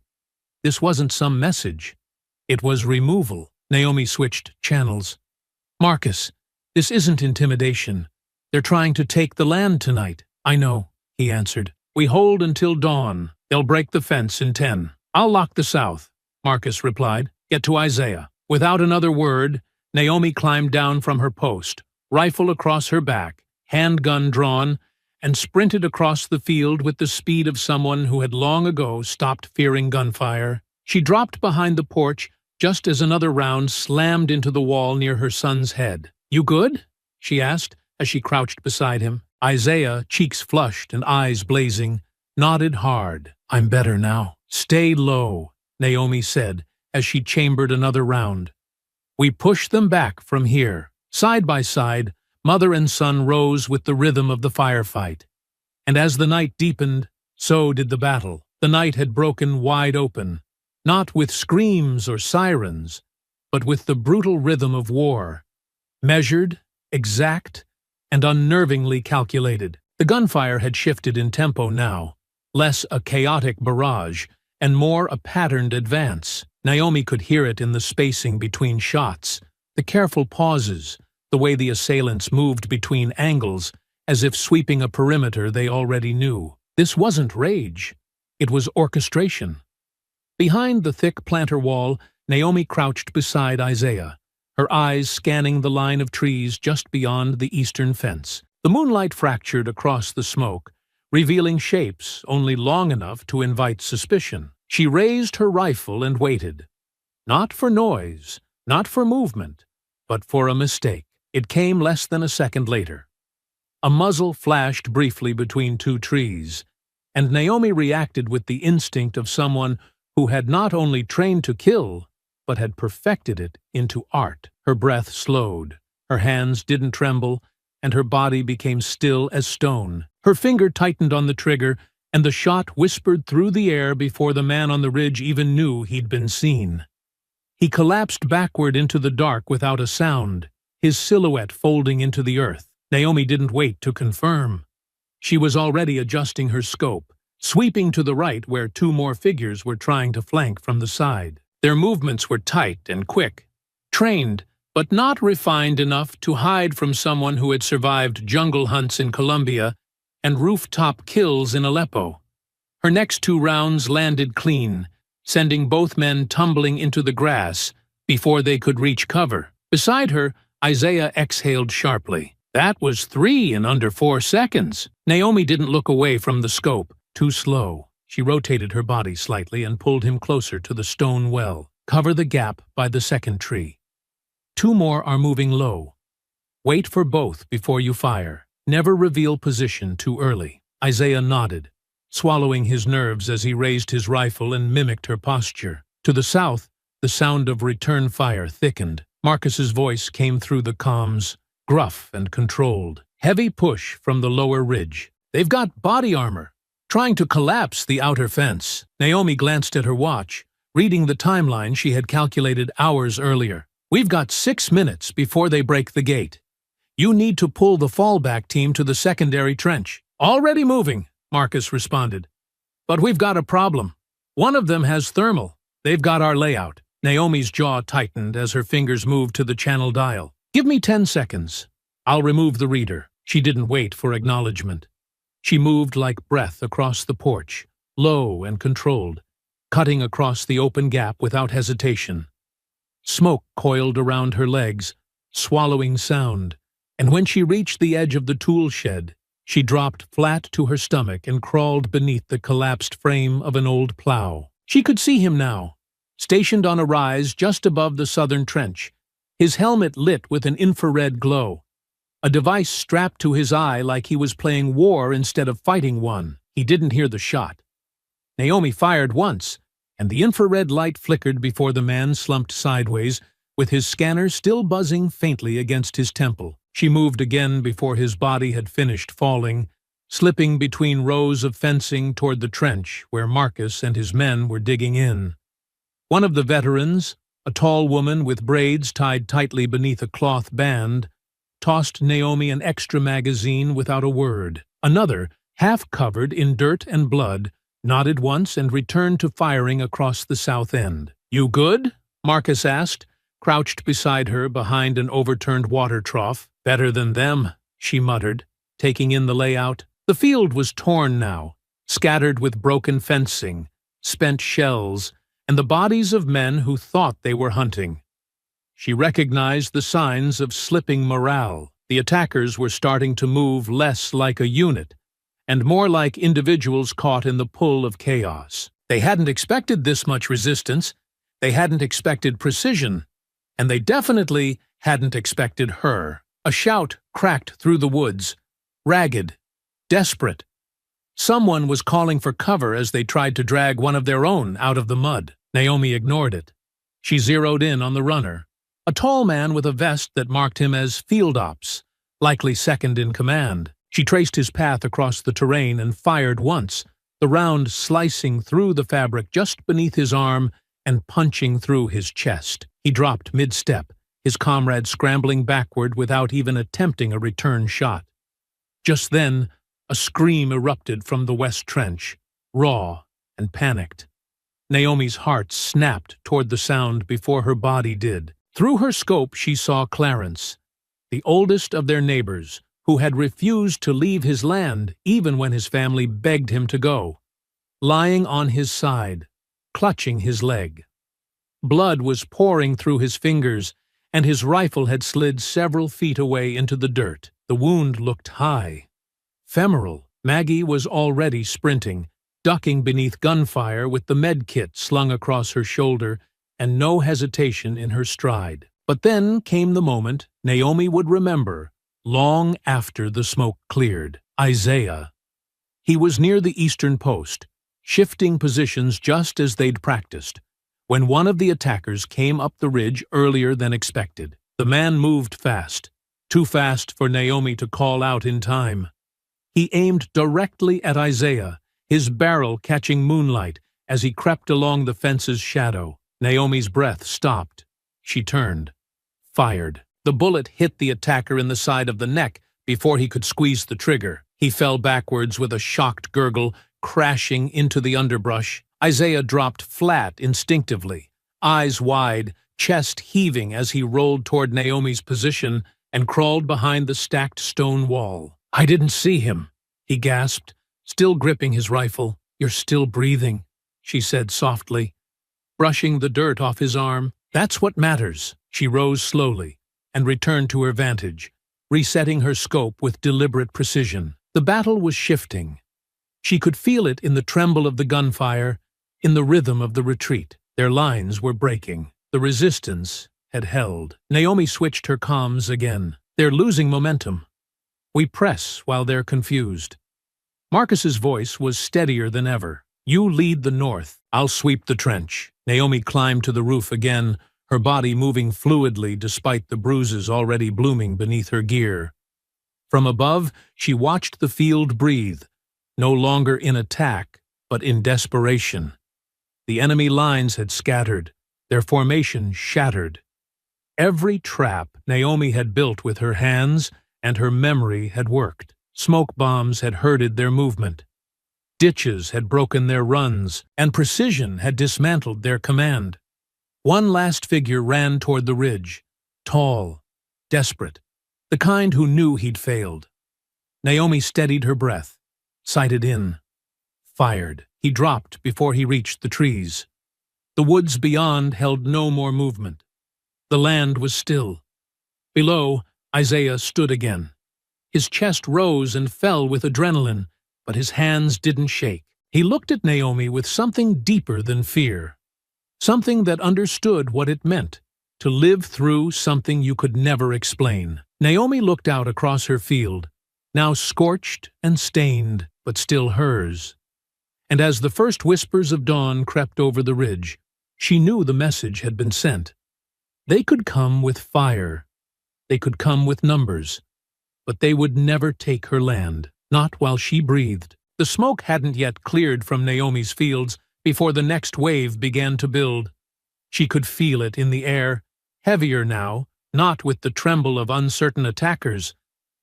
This wasn't some message. It was removal. Naomi switched channels. "Marcus, this isn't intimidation. They're trying to take the land tonight." "I know," he answered. "We hold until dawn. They'll break the fence in 10. "I'll lock the south," Marcus replied. "Get to Isaiah." Without another word, Naomi climbed down from her post, rifle across her back, handgun drawn, and sprinted across the field with the speed of someone who had long ago stopped fearing gunfire. She dropped behind the porch just as another round slammed into the wall near her son's head. "You good?" she asked as she crouched beside him. Isaiah, cheeks flushed and eyes blazing, nodded hard. "I'm better now." "Stay low," Naomi said as she chambered another round. "We push them back from here." Side by side, mother and son rose with the rhythm of the firefight. And as the night deepened, so did the battle. The night had broken wide open, not with screams or sirens, but with the brutal rhythm of war, measured, exact, and unnervingly calculated. The gunfire had shifted in tempo now, less a chaotic barrage and more a patterned advance. Naomi could hear it in the spacing between shots, the careful pauses, the way the assailants moved between angles as if sweeping a perimeter they already knew. This wasn't rage. It was orchestration. Behind the thick planter wall, Naomi crouched beside Isaiah, her eyes scanning the line of trees just beyond the eastern fence. The moonlight fractured across the smoke, revealing shapes only long enough to invite suspicion. She raised her rifle and waited. Not for noise, not for movement, but for a mistake. It came less than a second later. A muzzle flashed briefly between two trees, and Naomi reacted with the instinct of someone who had not only trained to kill, but had perfected it into art. Her breath slowed, her hands didn't tremble, and her body became still as stone. Her finger tightened on the trigger, and the shot whispered through the air before the man on the ridge even knew he'd been seen. He collapsed backward into the dark without a sound, his silhouette folding into the earth. Naomi didn't wait to confirm. She was already adjusting her scope, sweeping to the right where two more figures were trying to flank from the side. Their movements were tight and quick, trained, but not refined enough to hide from someone who had survived jungle hunts in Colombia and rooftop kills in Aleppo. Her next two rounds landed clean, sending both men tumbling into the grass before they could reach cover. Beside her, Isaiah exhaled sharply. That was 3 in under 4 seconds. Naomi didn't look away from the scope. Too slow. She rotated her body slightly and pulled him closer to the stone well. Cover the gap by the second tree. 2 more are moving low. Wait for both before you fire. Never reveal position too early. Isaiah nodded, swallowing his nerves as he raised his rifle and mimicked her posture. To the south, the sound of return fire thickened. Marcus's voice came through the comms, gruff and controlled. Heavy push from the lower ridge. "They've got body armor, trying to collapse the outer fence." Naomi glanced at her watch, reading the timeline she had calculated hours earlier. "We've got 6 minutes before they break the gate. You need to pull the fallback team to the secondary trench." "Already moving," Marcus responded. "But we've got a problem. One of them has thermal. They've got our layout." Naomi's jaw tightened as her fingers moved to the channel dial. "Give me 10 seconds. I'll remove the reader." She didn't wait for acknowledgement. She moved like breath across the porch, low and controlled, cutting across the open gap without hesitation. Smoke coiled around her legs, swallowing sound, and when she reached the edge of the tool shed, she dropped flat to her stomach and crawled beneath the collapsed frame of an old plow. She could see him now, stationed on a rise just above the southern trench, his helmet lit with an infrared glow. a device strapped to his eye like he was playing war instead of fighting one. He didn't hear the shot. Naomi fired once, and the infrared light flickered before the man slumped sideways, with his scanner still buzzing faintly against his temple. She moved again before his body had finished falling, slipping between rows of fencing toward the trench where Marcus and his men were digging in. One of the veterans, a tall woman with braids tied tightly beneath a cloth band, tossed Naomi an extra magazine without a word. Another, half covered in dirt and blood, nodded once and returned to firing across the south end. "You good?" Marcus asked, crouched beside her behind an overturned water trough. "Better than them," she muttered, taking in the layout. The field was torn now, scattered with broken fencing, spent shells, and the bodies of men who thought they were hunting. She recognized the signs of slipping morale. The attackers were starting to move less like a unit, and more like individuals caught in the pull of chaos. They hadn't expected this much resistance, they hadn't expected precision, and they definitely hadn't expected her. A shout cracked through the woods, ragged, desperate. Someone was calling for cover as they tried to drag one of their own out of the mud. Naomi ignored it. She zeroed in on the runner, a tall man with a vest that marked him as field ops, likely second in command. She traced his path across the terrain and fired once, the round slicing through the fabric just beneath his arm and punching through his chest. He dropped mid-step, his comrade scrambling backward without even attempting a return shot. Just then, a scream erupted from the west trench, raw and panicked. Naomi's heart snapped toward the sound before her body did. Through her scope she saw Clarence, the oldest of their neighbors, who had refused to leave his land even when his family begged him to go, lying on his side, clutching his leg. Blood was pouring through his fingers, and his rifle had slid several feet away into the dirt. The wound looked high, femoral. Maggie was already sprinting, ducking beneath gunfire with the med kit slung across her shoulder and no hesitation in her stride. But then came the moment Naomi would remember, long after the smoke cleared. Isaiah. He was near the eastern post, shifting positions just as they'd practiced, when one of the attackers came up the ridge earlier than expected. The man moved fast, too fast for Naomi to call out in time. He aimed directly at Isaiah, his barrel catching moonlight as he crept along the fence's shadow. Naomi's breath stopped. She turned, fired. The bullet hit the attacker in the side of the neck before he could squeeze the trigger. He fell backwards with a shocked gurgle, crashing into the underbrush. Isaiah dropped flat instinctively, eyes wide, chest heaving as he rolled toward Naomi's position and crawled behind the stacked stone wall. "I didn't see him," he gasped, still gripping his rifle. "You're still breathing," she said softly, brushing the dirt off his arm. "That's what matters." She rose slowly and returned to her vantage, resetting her scope with deliberate precision. The battle was shifting. She could feel it in the tremble of the gunfire, in the rhythm of the retreat. Their lines were breaking. The resistance had held. Naomi switched her comms again. "They're losing momentum. We press while they're confused." Marcus's voice was steadier than ever. "You lead the north. I'll sweep the trench." Naomi climbed to the roof again, her body moving fluidly despite the bruises already blooming beneath her gear. From above, she watched the field breathe, no longer in attack, but in desperation. The enemy lines had scattered, their formation shattered. Every trap Naomi had built with her hands and her memory had worked. Smoke bombs had herded their movement. Ditches had broken their runs, and precision had dismantled their command. One last figure ran toward the ridge, tall, desperate, the kind who knew he'd failed. Naomi steadied her breath, sighted in, fired. He dropped before he reached the trees. The woods beyond held no more movement. The land was still. Below, Isaiah stood again. His chest rose and fell with adrenaline, but his hands didn't shake. He looked at Naomi with something deeper than fear, something that understood what it meant to live through something you could never explain. Naomi looked out across her field, now scorched and stained, but still hers. And as the first whispers of dawn crept over the ridge, she knew the message had been sent. They could come with fire. They could come with numbers. But they would never take her land, not while she breathed. The smoke hadn't yet cleared from Naomi's fields before the next wave began to build. She could feel it in the air, heavier now, not with the tremble of uncertain attackers,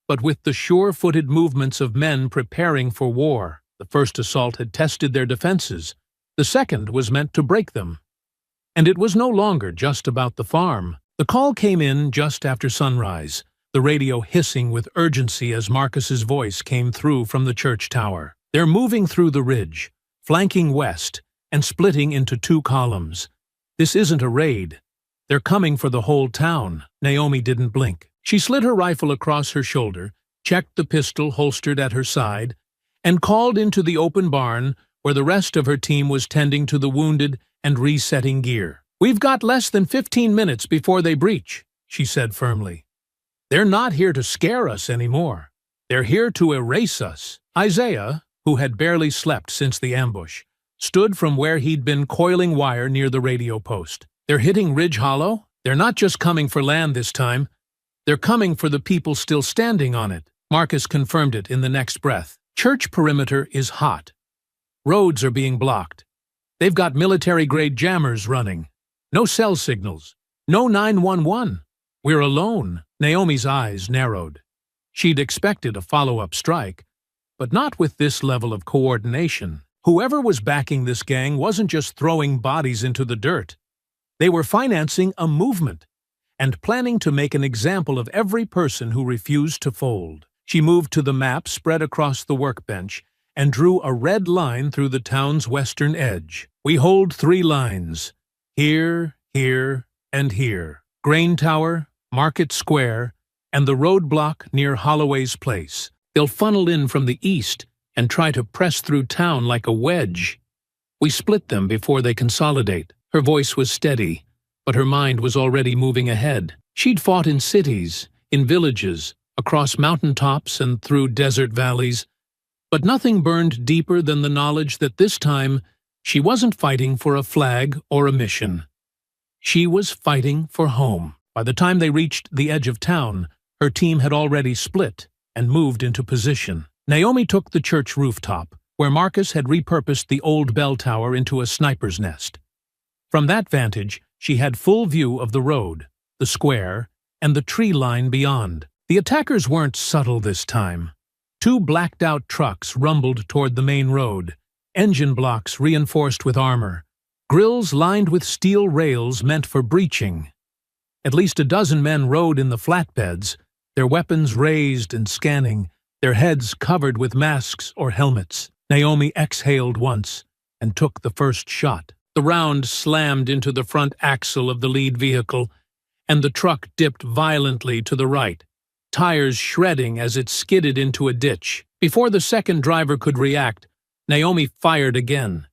but with the sure-footed movements of men preparing for war. The first assault had tested their defenses. The second was meant to break them. And it was no longer just about the farm. The call came in just after sunrise, the radio hissing with urgency as Marcus's voice came through from the church tower. They're moving through the ridge, flanking west, and splitting into 2 columns. This isn't a raid. They're coming for the whole town. Naomi didn't blink. She slid her rifle across her shoulder, checked the pistol holstered at her side, and called into the open barn where the rest of her team was tending to the wounded and resetting gear. "We've got less than 15 minutes before they breach," she said firmly. "They're not here to scare us anymore. They're here to erase us." Isaiah, who had barely slept since the ambush, stood from where he'd been coiling wire near the radio post. "They're hitting Ridge Hollow? They're not just coming for land this time. They're coming for the people still standing on it." Marcus confirmed it in the next breath. "Church perimeter is hot. Roads are being blocked. They've got military-grade jammers running. No cell signals. No 911. We're alone." Naomi's eyes narrowed. She'd expected a follow-up strike, but not with this level of coordination. Whoever was backing this gang wasn't just throwing bodies into the dirt. They were financing a movement and planning to make an example of every person who refused to fold. She moved to the map spread across the workbench and drew a red line through the town's western edge. "We hold 3 lines. Here, here, and here. Grain Tower, Market Square, and the roadblock near Holloway's Place. They'll funnel in from the east and try to press through town like a wedge. We split them before they consolidate." Her voice was steady, but her mind was already moving ahead. She'd fought in cities, in villages, across mountaintops and through desert valleys, but nothing burned deeper than the knowledge that this time she wasn't fighting for a flag or a mission. She was fighting for home. By the time they reached the edge of town, her team had already split and moved into position. Naomi took the church rooftop, where Marcus had repurposed the old bell tower into a sniper's nest. From that vantage, she had full view of the road, the square, and the tree line beyond. The attackers weren't subtle this time. 2 blacked-out trucks rumbled toward the main road, engine blocks reinforced with armor, grills lined with steel rails meant for breaching. At least a dozen men rode in the flatbeds, their weapons raised and scanning, their heads covered with masks or helmets. Naomi exhaled once and took the first shot. The round slammed into the front axle of the lead vehicle, and the truck dipped violently to the right, tires shredding as it skidded into a ditch. Before the second driver could react, Naomi fired again,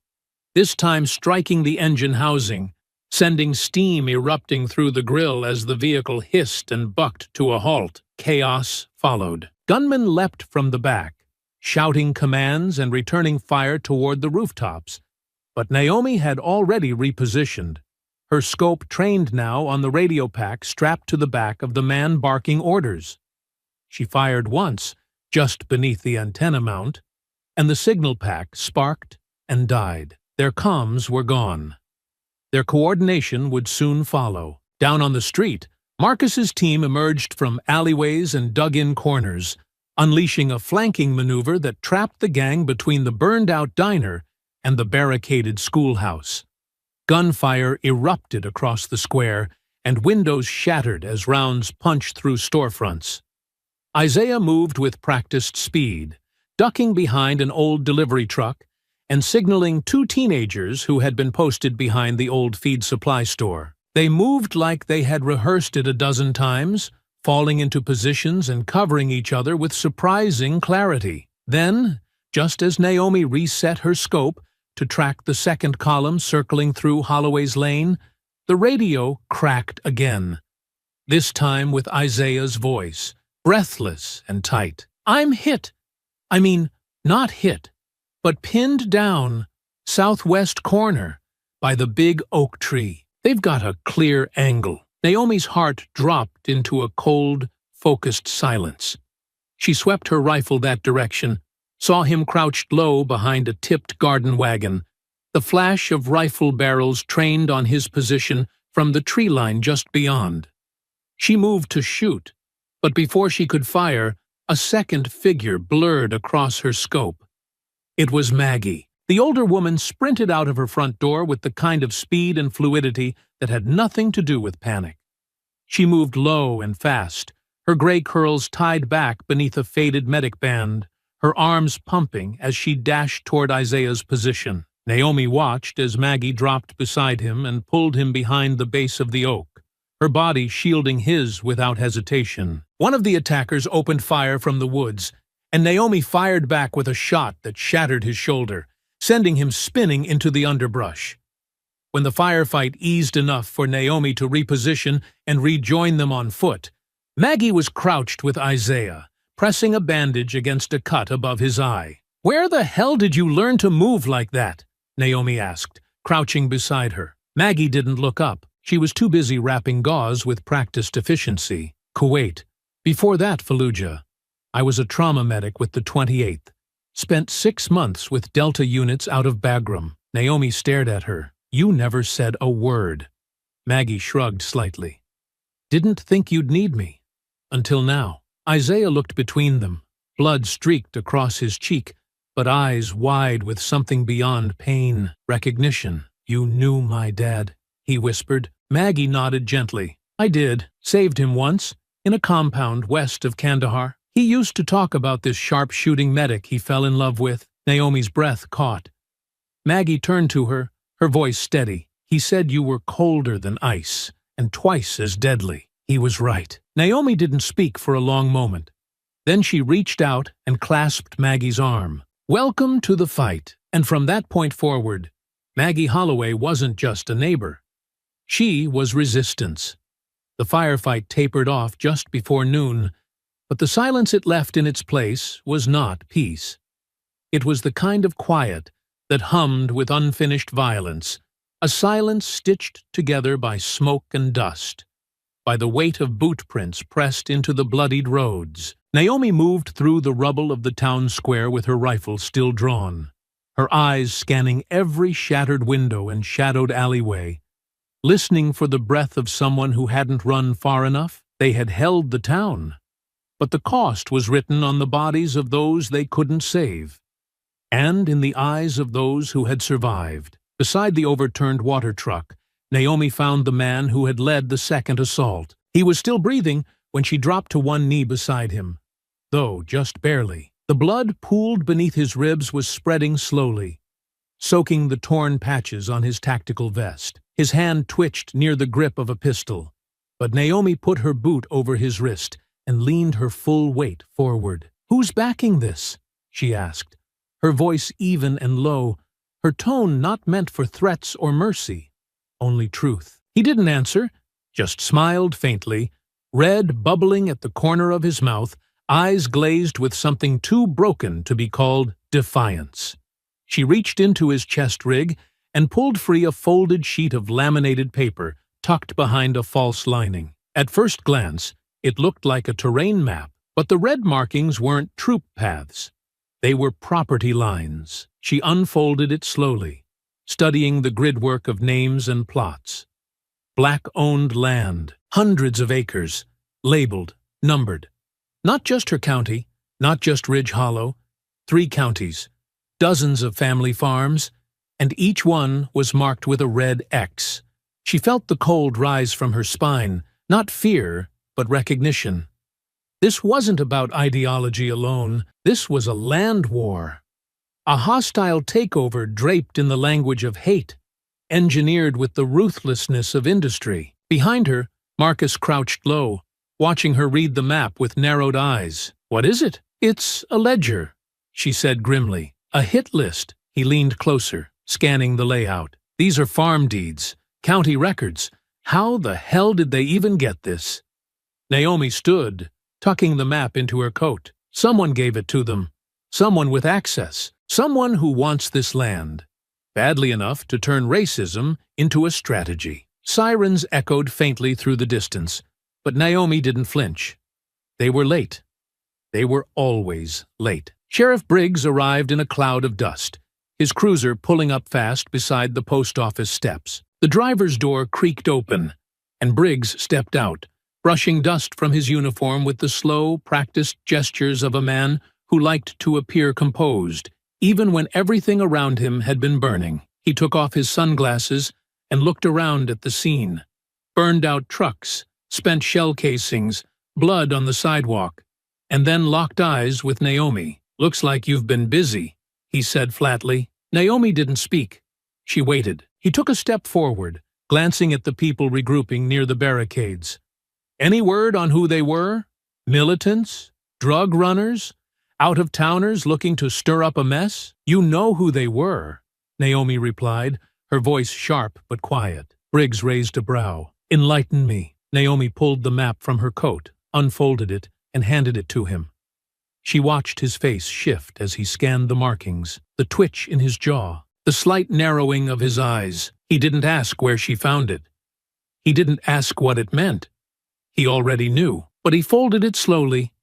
this time striking the engine housing, sending steam erupting through the grille as the vehicle hissed and bucked to a halt. Chaos followed. Gunmen leapt from the back, shouting commands and returning fire toward the rooftops. But Naomi had already repositioned, her scope trained now on the radio pack strapped to the back of the man barking orders. She fired once, just beneath the antenna mount, and the signal pack sparked and died. Their comms were gone. Their coordination would soon follow. Down on the street, Marcus's team emerged from alleyways and dug-in corners, unleashing a flanking maneuver that trapped the gang between the burned-out diner and the barricaded schoolhouse. Gunfire erupted across the square, and windows shattered as rounds punched through storefronts. Isaiah moved with practiced speed, ducking behind an old delivery truck and signaling 2 teenagers who had been posted behind the old feed supply store. They moved like they had rehearsed it a dozen times, falling into positions and covering each other with surprising clarity. Then, just as Naomi reset her scope to track the second column circling through Holloway's Lane, the radio cracked again. this time with Isaiah's voice, breathless and tight. I'm hit. I mean, not hit, but pinned down, southwest corner, by the big oak tree. They've got a clear angle. Naomi's heart dropped into a cold, focused silence. She swept her rifle that direction, saw him crouched low behind a tipped garden wagon, the flash of rifle barrels trained on his position from the tree line just beyond. She moved to shoot, but before she could fire, a second figure blurred across her scope. It was Maggie. The older woman sprinted out of her front door with the kind of speed and fluidity that had nothing to do with panic. She moved low and fast, her gray curls tied back beneath a faded medic band, her arms pumping as she dashed toward Isaiah's position. Naomi watched as Maggie dropped beside him and pulled him behind the base of the oak, her body shielding his without hesitation. One of the attackers opened fire from the woods, and Naomi fired back with a shot that shattered his shoulder, sending him spinning into the underbrush. When the firefight eased enough for Naomi to reposition and rejoin them on foot, Maggie was crouched with Isaiah, pressing a bandage against a cut above his eye. "Where the hell did you learn to move like that?" Naomi asked, crouching beside her. Maggie didn't look up. She was too busy wrapping gauze with practiced efficiency. "Kuwait. Before that, Fallujah. I was a trauma medic with the 28th. Spent 6 months with Delta units out of Bagram." Naomi stared at her. "You never said a word." Maggie shrugged slightly. "Didn't think you'd need me. Until now." Isaiah looked between them. Blood streaked across his cheek, but eyes wide with something beyond pain, recognition. "You knew my dad," he whispered. Maggie nodded gently. "I did. Saved him once, in a compound west of Kandahar. He used to talk about this sharp-shooting medic he fell in love with." Naomi's breath caught. Maggie turned to her, her voice steady. "He said you were colder than ice, and twice as deadly." He was right. Naomi didn't speak for a long moment. Then she reached out and clasped Maggie's arm. "Welcome to the fight." And from that point forward, Maggie Holloway wasn't just a neighbor. She was resistance. The firefight tapered off just before noon, but the silence it left in its place was not peace. It was the kind of quiet that hummed with unfinished violence, a silence stitched together by smoke and dust, by the weight of boot prints pressed into the bloodied roads. Naomi moved through the rubble of the town square with her rifle still drawn, her eyes scanning every shattered window and shadowed alleyway, listening for the breath of someone who hadn't run far enough. They had held the town, but the cost was written on the bodies of those they couldn't save, and in the eyes of those who had survived. Beside the overturned water truck, Naomi found the man who had led the second assault. He was still breathing when she dropped to one knee beside him, though just barely. The blood pooled beneath his ribs was spreading slowly, soaking the torn patches on his tactical vest. His hand twitched near the grip of a pistol, but Naomi put her boot over his wrist and leaned her full weight forward. "Who's backing this?" she asked, her voice even and low, her tone not meant for threats or mercy, only truth. He didn't answer, just smiled faintly, red bubbling at the corner of his mouth, eyes glazed with something too broken to be called defiance. She reached into his chest rig and pulled free a folded sheet of laminated paper tucked behind a false lining. At first glance, it looked like a terrain map, but the red markings weren't troop paths. They were property lines. She unfolded it slowly, studying the gridwork of names and plots. Black-owned land, hundreds of acres, labeled, numbered. Not just her county, not just Ridge Hollow, 3 counties, dozens of family farms, and each one was marked with a red X. She felt the cold rise from her spine, not fear, but recognition. This wasn't about ideology alone. This was a land war. A hostile takeover draped in the language of hate, engineered with the ruthlessness of industry. Behind her, Marcus crouched low, watching her read the map with narrowed eyes. "What is it?" "It's a ledger," she said grimly. "A hit list." He leaned closer, scanning the layout. "These are farm deeds, county records. How the hell did they even get this?" Naomi stood, tucking the map into her coat. Someone gave it to them. Someone with access. Someone who wants this land. Badly enough to turn racism into a strategy. Sirens echoed faintly through the distance, but Naomi didn't flinch. They were late. They were always late. Sheriff Briggs arrived in a cloud of dust, his cruiser pulling up fast beside the post office steps. The driver's door creaked open, and Briggs stepped out, brushing dust from his uniform with the slow, practiced gestures of a man who liked to appear composed, even when everything around him had been burning. He took off his sunglasses and looked around at the scene. Burned-out trucks, spent shell casings, blood on the sidewalk, and then locked eyes with Naomi. "Looks like you've been busy," he said flatly. Naomi didn't speak. She waited. He took a step forward, glancing at the people regrouping near the barricades. "Any word on who they were? Militants? Drug runners? Out-of-towners looking to stir up a mess?" "You know who they were," Naomi replied, her voice sharp but quiet. Briggs raised a brow. "Enlighten me." Naomi pulled the map from her coat, unfolded it, and handed it to him. She watched his face shift as he scanned the markings, the twitch in his jaw, the slight narrowing of his eyes. He didn't ask where she found it. He didn't ask what it meant. He already knew, but he folded it slowly,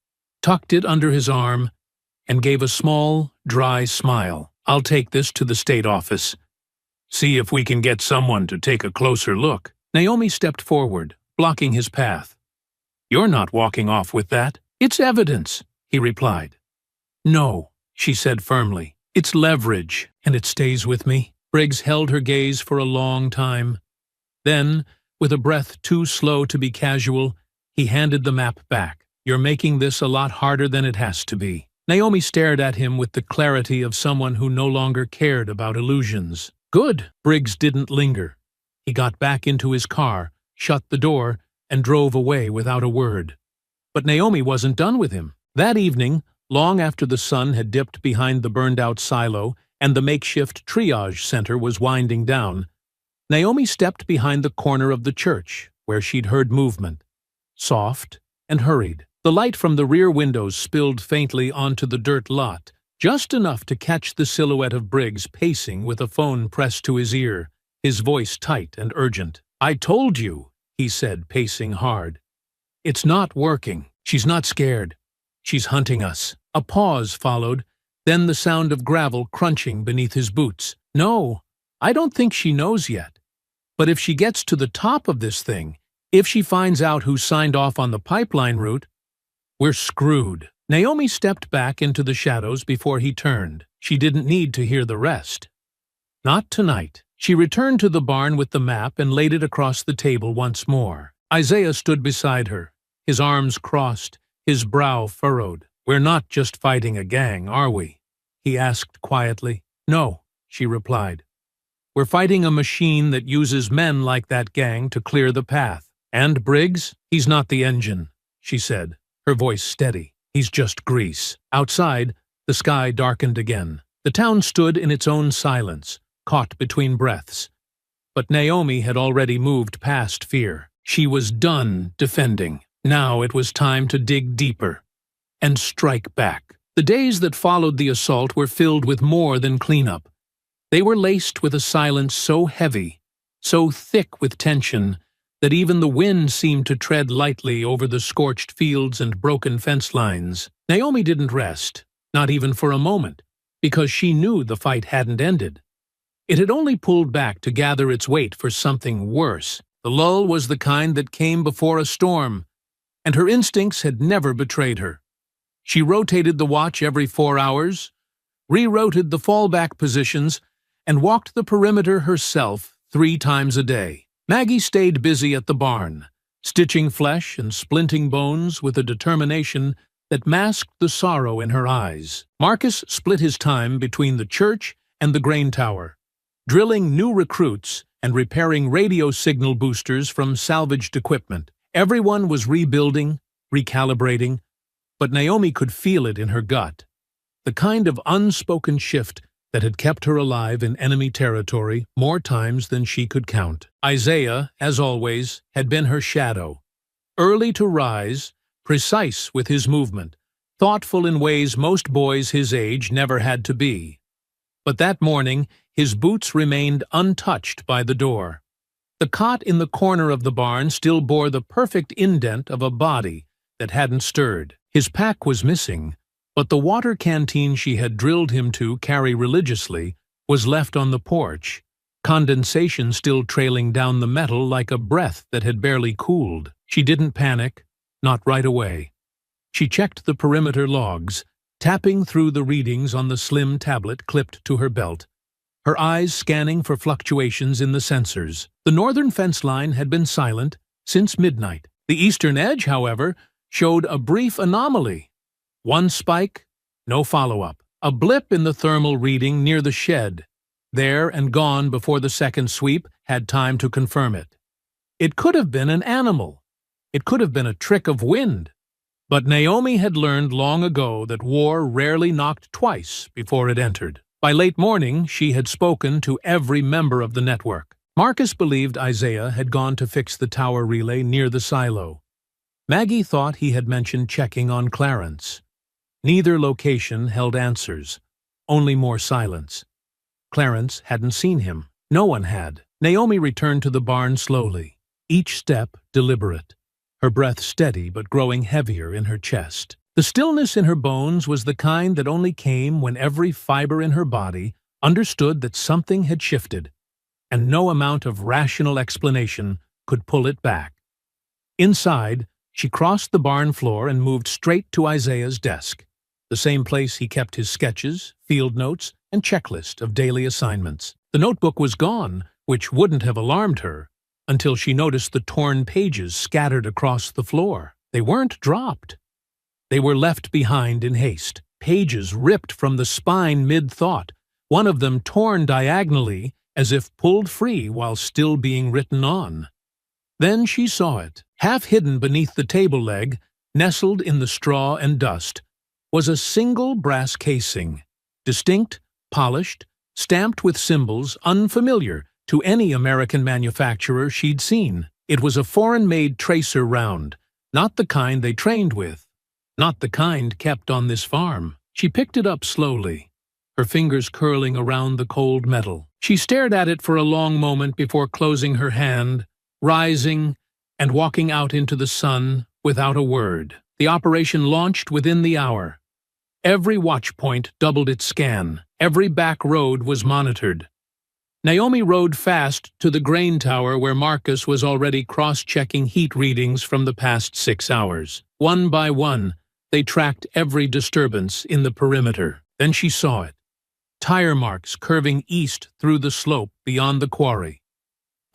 tucked it under his arm, and gave a small, dry smile. "I'll take this to the state office. See if we can get someone to take a closer look." Naomi stepped forward, blocking his path. "You're not walking off with that. It's evidence," he replied. "No," she said firmly. "It's leverage, and it stays with me." Briggs held her gaze for a long time. Then, with a breath too slow to be casual, he handed the map back. "You're making this a lot harder than it has to be." Naomi stared at him with the clarity of someone who no longer cared about illusions. "Good." Briggs didn't linger. He got back into his car, shut the door, and drove away without a word. But Naomi wasn't done with him. That evening, long after the sun had dipped behind the burned-out silo and the makeshift triage center was winding down, Naomi stepped behind the corner of the church, where she'd heard movement. Soft and hurried. The light from the rear windows spilled faintly onto the dirt lot, just enough to catch the silhouette of Briggs pacing with a phone pressed to his ear, his voice tight and urgent. "I told you," he said, pacing hard. "It's not working. She's not scared. She's hunting us." A pause followed, then the sound of gravel crunching beneath his boots. "No, I don't think she knows yet. But if she gets to the top of this thing, if she finds out who signed off on the pipeline route, we're screwed." Naomi stepped back into the shadows before he turned. She didn't need to hear the rest. Not tonight. She returned to the barn with the map and laid it across the table once more. Isaiah stood beside her, his arms crossed, his brow furrowed. "We're not just fighting a gang, are we?" he asked quietly. "No," she replied. "We're fighting a machine that uses men like that gang to clear the path. And Briggs, he's not the engine," she said, her voice steady. "He's just grease." Outside, the sky darkened again. The town stood in its own silence, caught between breaths. But Naomi had already moved past fear. She was done defending. Now it was time to dig deeper and strike back. The days that followed the assault were filled with more than cleanup. They were laced with a silence so heavy, so thick with tension, that even the wind seemed to tread lightly over the scorched fields and broken fence lines. Naomi didn't rest, not even for a moment, because she knew the fight hadn't ended. It had only pulled back to gather its weight for something worse. The lull was the kind that came before a storm, and her instincts had never betrayed her. She rotated the watch every 4 hours, rerouted the fallback positions, and walked the perimeter herself 3 times a day. Maggie stayed busy at the barn, stitching flesh and splinting bones with a determination that masked the sorrow in her eyes. Marcus split his time between the church and the grain tower, drilling new recruits and repairing radio signal boosters from salvaged equipment. Everyone was rebuilding, recalibrating, but Naomi could feel it in her gut. The kind of unspoken shift that had kept her alive in enemy territory more times than she could count. Isaiah, as always, had been her shadow, early to rise, precise with his movement, thoughtful in ways most boys his age never had to be. But that morning, his boots remained untouched by the door. The cot in the corner of the barn still bore the perfect indent of a body that hadn't stirred. His pack was missing, but the water canteen she had drilled him to carry religiously was left on the porch, condensation still trailing down the metal like a breath that had barely cooled. She didn't panic, not right away. She checked the perimeter logs, tapping through the readings on the slim tablet clipped to her belt, her eyes scanning for fluctuations in the sensors. The northern fence line had been silent since midnight. The eastern edge, however, showed a brief anomaly. One spike, no follow-up. A blip in the thermal reading near the shed, there and gone before the second sweep had time to confirm it. It could have been an animal. It could have been a trick of wind. But Naomi had learned long ago that war rarely knocked twice before it entered. By late morning, she had spoken to every member of the network. Marcus believed Isaiah had gone to fix the tower relay near the silo. Maggie thought he had mentioned checking on Clarence. Neither location held answers, only more silence. Clarence hadn't seen him. No one had. Naomi returned to the barn slowly, each step deliberate, her breath steady but growing heavier in her chest. The stillness in her bones was the kind that only came when every fiber in her body understood that something had shifted, and no amount of rational explanation could pull it back. Inside, she crossed the barn floor and moved straight to Isaiah's desk, the same place he kept his sketches, field notes, and checklist of daily assignments. The notebook was gone, which wouldn't have alarmed her, until she noticed the torn pages scattered across the floor. They weren't dropped. They were left behind in haste, pages ripped from the spine mid-thought, one of them torn diagonally as if pulled free while still being written on. Then she saw it. Half hidden beneath the table leg, nestled in the straw and dust, was a single brass casing, distinct, polished, stamped with symbols unfamiliar to any American manufacturer she'd seen. It was a foreign-made tracer round, not the kind they trained with, not the kind kept on this farm. She picked it up slowly, her fingers curling around the cold metal. She stared at it for a long moment before closing her hand, rising, and walking out into the sun without a word. The operation launched within the hour. Every watch point doubled its scan. Every back road was monitored. Naomi rode fast to the grain tower where Marcus was already cross-checking heat readings from the past 6 hours. One by one, they tracked every disturbance in the perimeter. Then she saw it. Tire marks curving east through the slope beyond the quarry.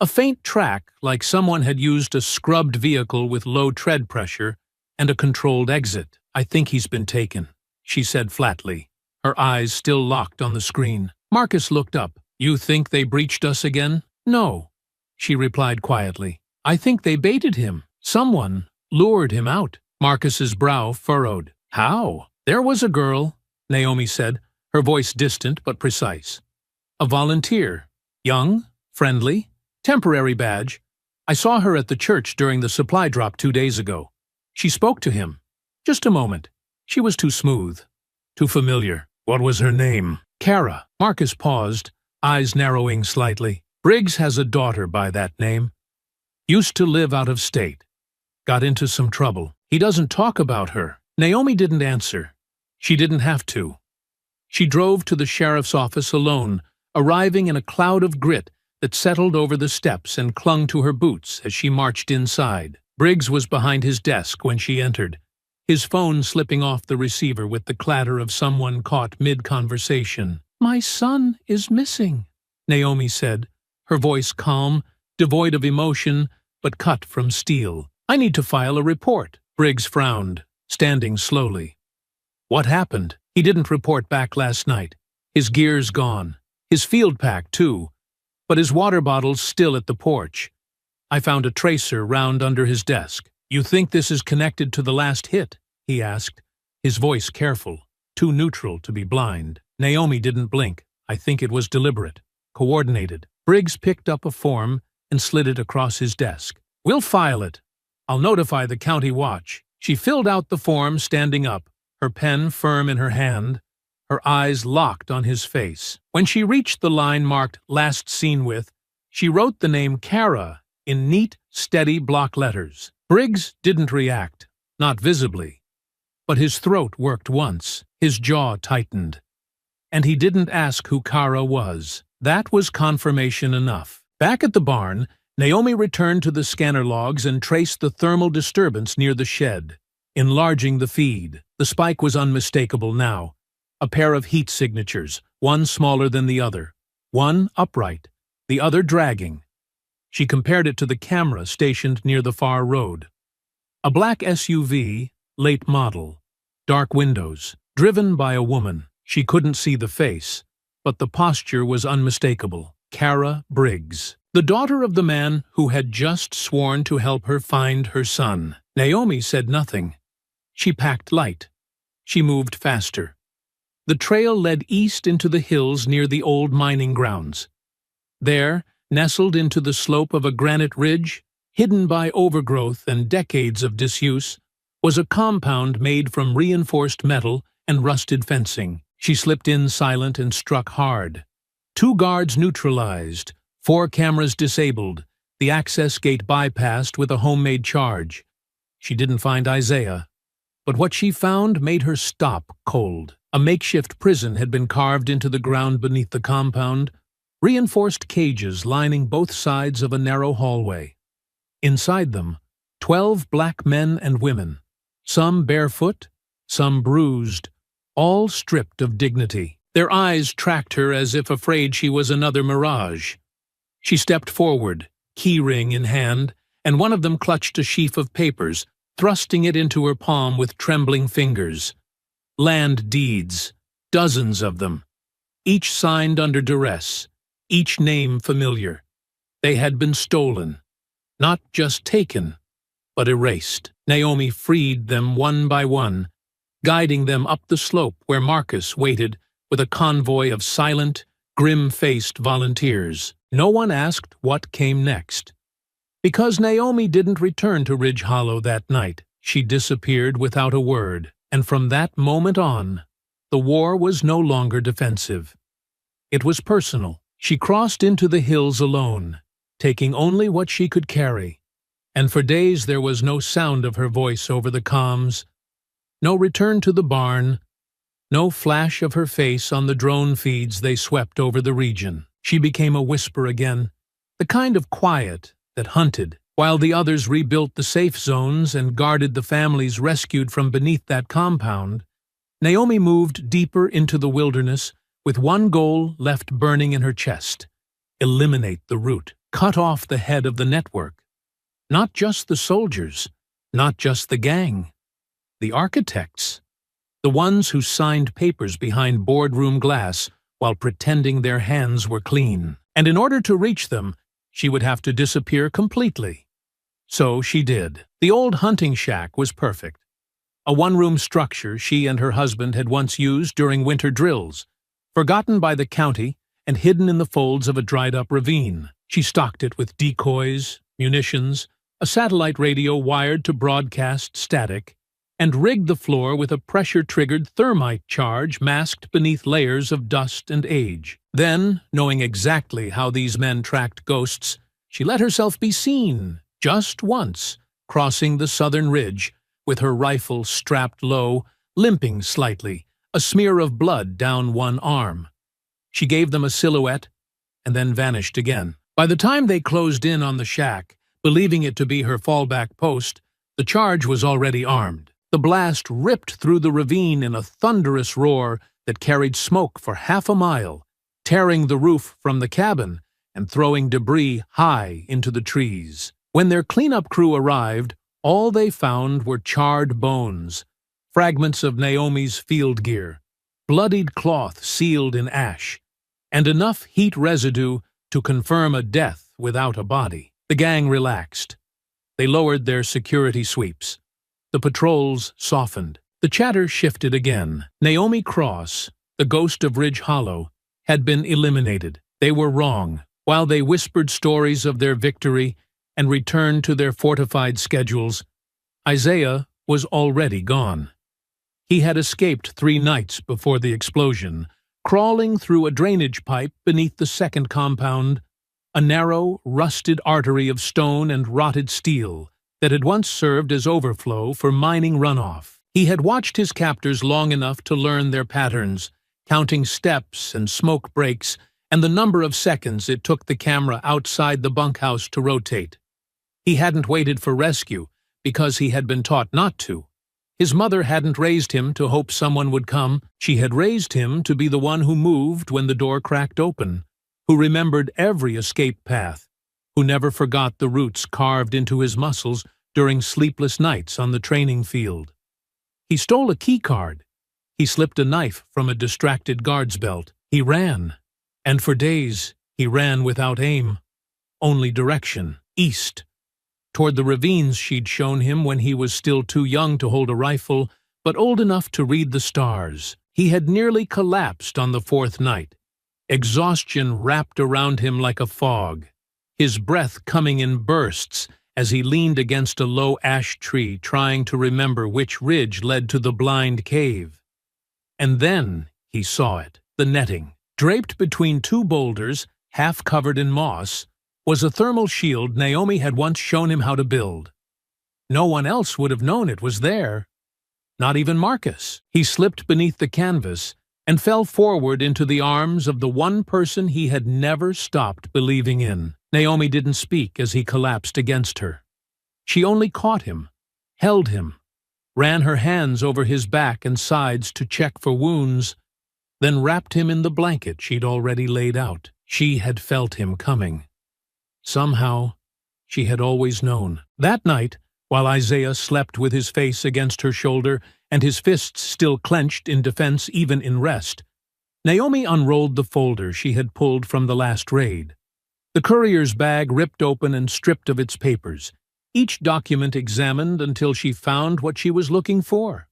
A faint track like someone had used a scrubbed vehicle with low tread pressure and a controlled exit. "I think he's been taken," she said flatly, her eyes still locked on the screen. Marcus looked up. "You think they breached us again?" "No," she replied quietly. "I think they baited him. Someone lured him out." Marcus's brow furrowed. "How?" "There was a girl," Naomi said, her voice distant but precise. "A volunteer. Young, friendly, temporary badge. I saw her at the church during the supply drop 2 days ago. She spoke to him. Just a moment. She was too smooth, too familiar." "What was her name?" "Kara." Marcus paused, eyes narrowing slightly. "Briggs has a daughter by that name. Used to live out of state. Got into some trouble. He doesn't talk about her." Naomi didn't answer. She didn't have to. She drove to the sheriff's office alone, arriving in a cloud of grit that settled over the steps and clung to her boots as she marched inside. Briggs was behind his desk when she entered, his phone slipping off the receiver with the clatter of someone caught mid-conversation. "My son is missing," Naomi said, her voice calm, devoid of emotion, but cut from steel. "I need to file a report." Briggs frowned, standing slowly. "What happened?" "He didn't report back last night. His gear's gone. His field pack, too. But his water bottle's still at the porch. I found a tracer round under his desk." "You think this is connected to the last hit?" he asked, his voice careful, too neutral to be blind. Naomi didn't blink. "I think it was deliberate, coordinated." Briggs picked up a form and slid it across his desk. "We'll file it. I'll notify the county watch." She filled out the form standing up, her pen firm in her hand, her eyes locked on his face. When she reached the line marked "Last Seen With," she wrote the name Kara in neat, steady block letters. Briggs didn't react, not visibly. But his throat worked once, his jaw tightened. And he didn't ask who Kara was. That was confirmation enough. Back at the barn, Naomi returned to the scanner logs and traced the thermal disturbance near the shed, enlarging the feed. The spike was unmistakable now. A pair of heat signatures, one smaller than the other. One upright, the other dragging. She compared it to the camera stationed near the far road. A black SUV, late model, dark windows, driven by a woman. She couldn't see the face, but the posture was unmistakable. Kara Briggs, the daughter of the man who had just sworn to help her find her son. Naomi said nothing. She packed light. She moved faster. The trail led east into the hills near the old mining grounds. There, nestled into the slope of a granite ridge, hidden by overgrowth and decades of disuse, was a compound made from reinforced metal and rusted fencing. She slipped in silent and struck hard. 2 guards neutralized, 4 cameras disabled, the access gate bypassed with a homemade charge. She didn't find Isaiah, but what she found made her stop cold. A makeshift prison had been carved into the ground beneath the compound, reinforced cages lining both sides of a narrow hallway. Inside them, 12 black men and women, some barefoot, some bruised, all stripped of dignity. Their eyes tracked her as if afraid she was another mirage. She stepped forward, keyring in hand, and one of them clutched a sheaf of papers, thrusting it into her palm with trembling fingers. Land deeds, dozens of them, each signed under duress, each name familiar. They had been stolen, not just taken, but erased. Naomi freed them one by one, guiding them up the slope where Marcus waited with a convoy of silent, grim-faced volunteers. No one asked what came next. Because Naomi didn't return to Ridge Hollow that night, she disappeared without a word, and from that moment on, the war was no longer defensive. It was personal. She crossed into the hills alone, taking only what she could carry, and for days there was no sound of her voice over the comms, no return to the barn, no flash of her face on the drone feeds they swept over the region. She became a whisper again, the kind of quiet that hunted, while the others rebuilt the safe zones and guarded the families rescued from beneath that compound. Naomi moved deeper into the wilderness with one goal left burning in her chest: eliminate the root, cut off the head of the network. Not just the soldiers, not just the gang, the architects, the ones who signed papers behind boardroom glass while pretending their hands were clean. And in order to reach them, she would have to disappear completely. So she did. The old hunting shack was perfect. A one-room structure she and her husband had once used during winter drills, forgotten by the county and hidden in the folds of a dried-up ravine. She stocked it with decoys, munitions, a satellite radio wired to broadcast static, and rigged the floor with a pressure-triggered thermite charge masked beneath layers of dust and age. Then, knowing exactly how these men tracked ghosts, she let herself be seen, just once, crossing the southern ridge, with her rifle strapped low, limping slightly, a smear of blood down one arm. She gave them a silhouette, and then vanished again. By the time they closed in on the shack, believing it to be her fallback post, the charge was already armed. The blast ripped through the ravine in a thunderous roar that carried smoke for half a mile, tearing the roof from the cabin and throwing debris high into the trees. When their cleanup crew arrived, all they found were charred bones, fragments of Naomi's field gear, bloodied cloth sealed in ash, and enough heat residue to confirm a death without a body. The gang relaxed. They lowered their security sweeps. The patrols softened. The chatter shifted again. Naomi Cross, the ghost of Ridge Hollow, had been eliminated. They were wrong. While they whispered stories of their victory, and returned to their fortified schedules, Isaiah was already gone. He had escaped 3 nights before the explosion, crawling through a drainage pipe beneath the second compound, a narrow, rusted artery of stone and rotted steel that had once served as overflow for mining runoff. He had watched his captors long enough to learn their patterns, counting steps and smoke breaks and the number of seconds it took the camera outside the bunkhouse to rotate. He hadn't waited for rescue because he had been taught not to. His mother hadn't raised him to hope someone would come. She had raised him to be the one who moved when the door cracked open, who remembered every escape path, who never forgot the roots carved into his muscles during sleepless nights on the training field. He stole a key card. He slipped a knife from a distracted guard's belt. He ran. And for days, he ran without aim. Only direction, east, toward the ravines she'd shown him when he was still too young to hold a rifle, but old enough to read the stars. He had nearly collapsed on the 4th night. Exhaustion wrapped around him like a fog, his breath coming in bursts as he leaned against a low ash tree trying to remember which ridge led to the blind cave. And then he saw it, the netting. Draped between 2 boulders, half covered in moss, was a thermal shield Naomi had once shown him how to build. No one else would have known it was there. Not even Marcus. He slipped beneath the canvas and fell forward into the arms of the one person he had never stopped believing in. Naomi didn't speak as he collapsed against her. She only caught him, held him, ran her hands over his back and sides to check for wounds, then wrapped him in the blanket she'd already laid out. She had felt him coming. Somehow, she had always known. That night, while Isaiah slept with his face against her shoulder and his fists still clenched in defense even in rest, Naomi unrolled the folder she had pulled from the last raid. The courier's bag ripped open and stripped of its papers, each document examined until she found what she was looking for.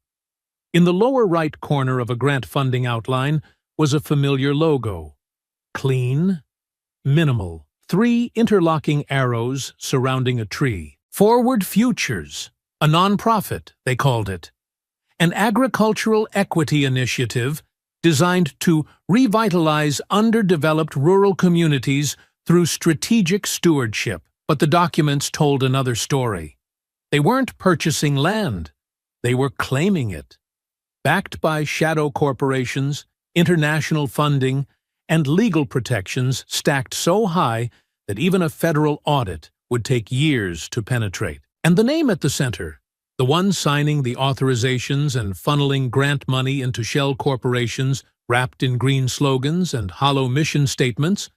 In the lower right corner of a grant funding outline was a familiar logo. Clean, minimal, 3 interlocking arrows surrounding a tree. Forward Futures, a nonprofit, they called it. An agricultural equity initiative designed to revitalize underdeveloped rural communities through strategic stewardship. But the documents told another story. They weren't purchasing land. They were claiming it. Backed by shadow corporations, international funding, and legal protections stacked so high that even a federal audit would take years to penetrate. And the name at the center, the one signing the authorizations and funneling grant money into shell corporations wrapped in green slogans and hollow mission statements,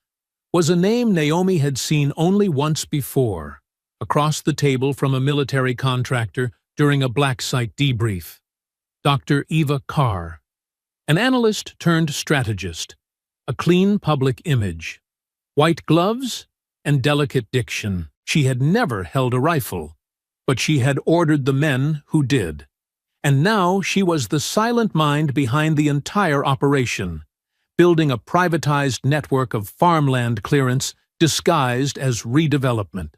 was a name Naomi had seen only once before, across the table from a military contractor during a black site debrief. Dr. Eva Carr, an analyst turned strategist, a clean public image, white gloves and delicate diction. She had never held a rifle, but she had ordered the men who did. And now she was the silent mind behind the entire operation, building a privatized network of farmland clearance disguised as redevelopment.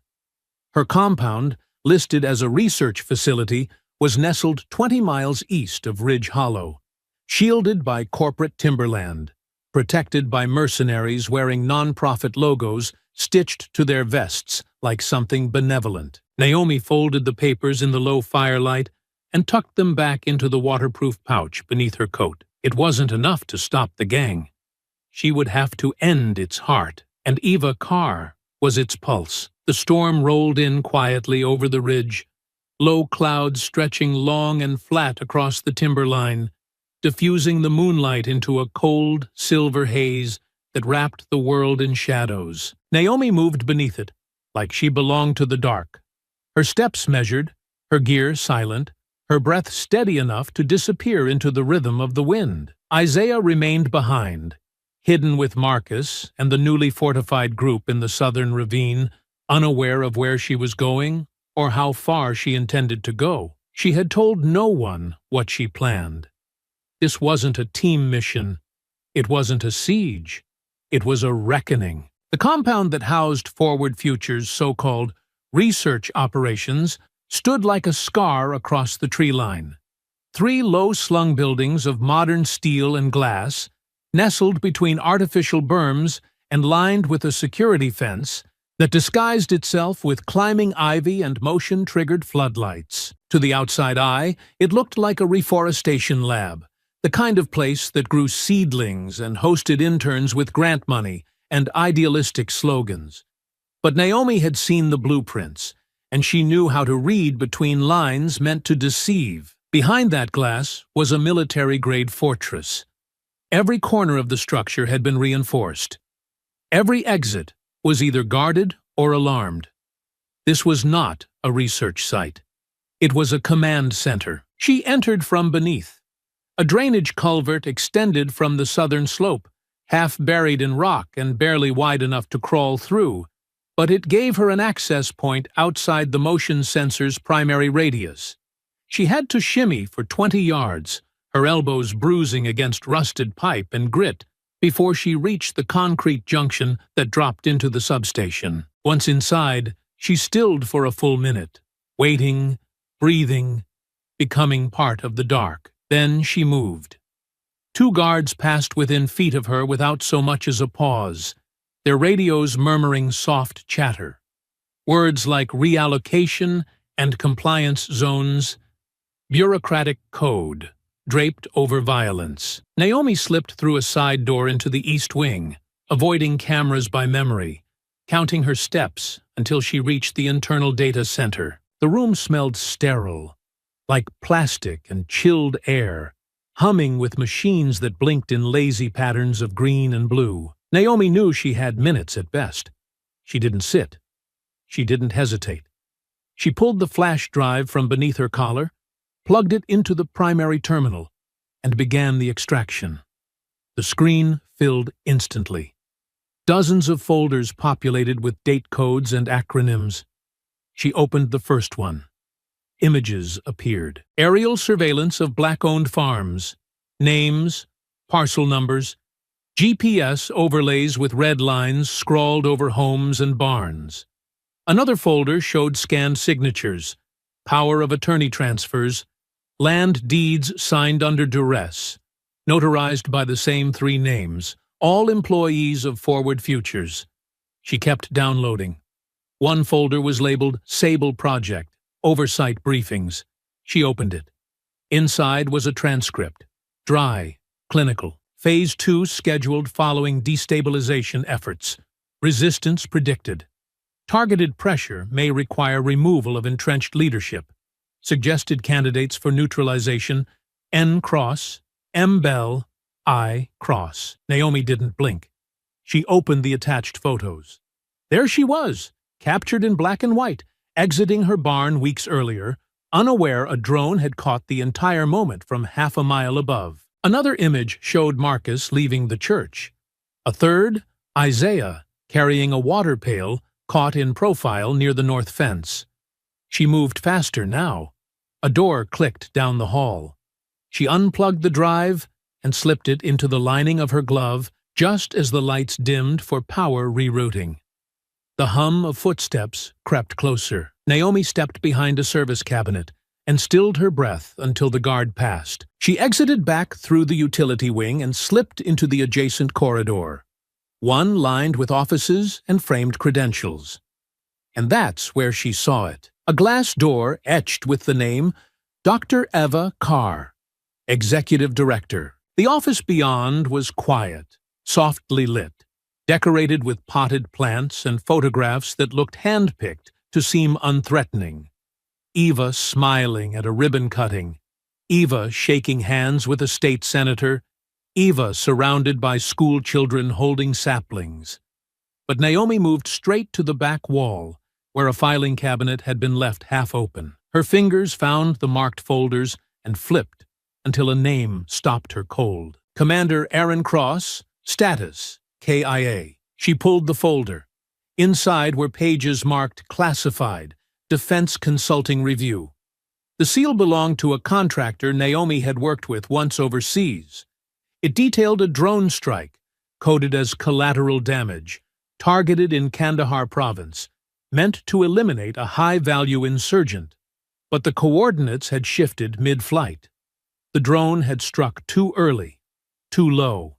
Her compound, listed as a research facility, was nestled 20 miles east of Ridge Hollow, shielded by corporate timberland, protected by mercenaries wearing nonprofit logos stitched to their vests like something benevolent. Naomi folded the papers in the low firelight and tucked them back into the waterproof pouch beneath her coat. It wasn't enough to stop the gang. She would have to end its heart, and Eva Carr was its pulse. The storm rolled in quietly over the ridge, low clouds stretching long and flat across the timberline, diffusing the moonlight into a cold, silver haze that wrapped the world in shadows. Naomi moved beneath it, like she belonged to the dark. Her steps measured, her gear silent, her breath steady enough to disappear into the rhythm of the wind. Isaiah remained behind, hidden with Marcus and the newly fortified group in the southern ravine, unaware of where she was going or how far she intended to go. She had told no one what she planned. This wasn't a team mission. It wasn't a siege. It was a reckoning. The compound that housed Forward Future's so-called research operations, stood like a scar across the tree line. Three low-slung buildings of modern steel and glass, nestled between artificial berms and lined with a security fence that disguised itself with climbing ivy and motion-triggered floodlights. To the outside eye, it looked like a reforestation lab, the kind of place that grew seedlings and hosted interns with grant money and idealistic slogans. But Naomi had seen the blueprints, and she knew how to read between lines meant to deceive. Behind that glass was a military-grade fortress. Every corner of the structure had been reinforced. Every exit was either guarded or alarmed. This was not a research site. It was a command center. She entered from beneath. A drainage culvert extended from the southern slope, half buried in rock and barely wide enough to crawl through, but it gave her an access point outside the motion sensor's primary radius. She had to shimmy for 20 yards, her elbows bruising against rusted pipe and grit, before she reached the concrete junction that dropped into the substation. Once inside, she stilled for a full minute, waiting, breathing, becoming part of the dark. Then she moved. Two guards passed within feet of her without so much as a pause, their radios murmuring soft chatter. Words like reallocation and compliance zones, bureaucratic code, draped over violence. Naomi slipped through a side door into the east wing, avoiding cameras by memory, counting her steps until she reached the internal data center. The room smelled sterile, like plastic and chilled air, humming with machines that blinked in lazy patterns of green and blue. Naomi knew she had minutes at best. She didn't sit. She didn't hesitate. She pulled the flash drive from beneath her collar, plugged it into the primary terminal, and began the extraction. The screen filled instantly. Dozens of folders populated with date codes and acronyms. She opened the first one. Images appeared. Aerial surveillance of black-owned farms. Names, parcel numbers, GPS overlays with red lines scrawled over homes and barns. Another folder showed scanned signatures, power of attorney transfers, land deeds signed under duress, notarized by the same three names, all employees of Forward Futures. She kept downloading. One folder was labeled Sable Project, Oversight Briefings. She opened it. Inside was a transcript. Dry, clinical. Phase 2 scheduled following destabilization efforts. Resistance predicted. Targeted pressure may require removal of entrenched leadership. Suggested candidates for neutralization: N. Cross, M. Bell, I. Cross. Naomi didn't blink. She opened the attached photos. There she was, captured in black and white, exiting her barn weeks earlier, unaware a drone had caught the entire moment from half a mile above. Another image showed Marcus leaving the church. A third, Isaiah, carrying a water pail, caught in profile near the north fence. She moved faster now. A door clicked down the hall. She unplugged the drive and slipped it into the lining of her glove just as the lights dimmed for power rerouting. The hum of footsteps crept closer. Naomi stepped behind a service cabinet and stilled her breath until the guard passed. She exited back through the utility wing and slipped into the adjacent corridor, one lined with offices and framed credentials. And that's where she saw it. A glass door etched with the name Dr. Eva Carr, Executive Director. The office beyond was quiet, softly lit, decorated with potted plants and photographs that looked hand-picked to seem unthreatening. Eva smiling at a ribbon cutting, Eva shaking hands with a state senator, Eva surrounded by school children holding saplings. But Naomi moved straight to the back wall, where a filing cabinet had been left half open. Her fingers found the marked folders and flipped until a name stopped her cold. Commander Aaron Cross, status, KIA. She pulled the folder. Inside were pages marked Classified, Defense Consulting Review. The seal belonged to a contractor Naomi had worked with once overseas. It detailed a drone strike, coded as collateral damage, targeted in Kandahar province, meant to eliminate a high-value insurgent, but the coordinates had shifted mid-flight. The drone had struck too early, too low.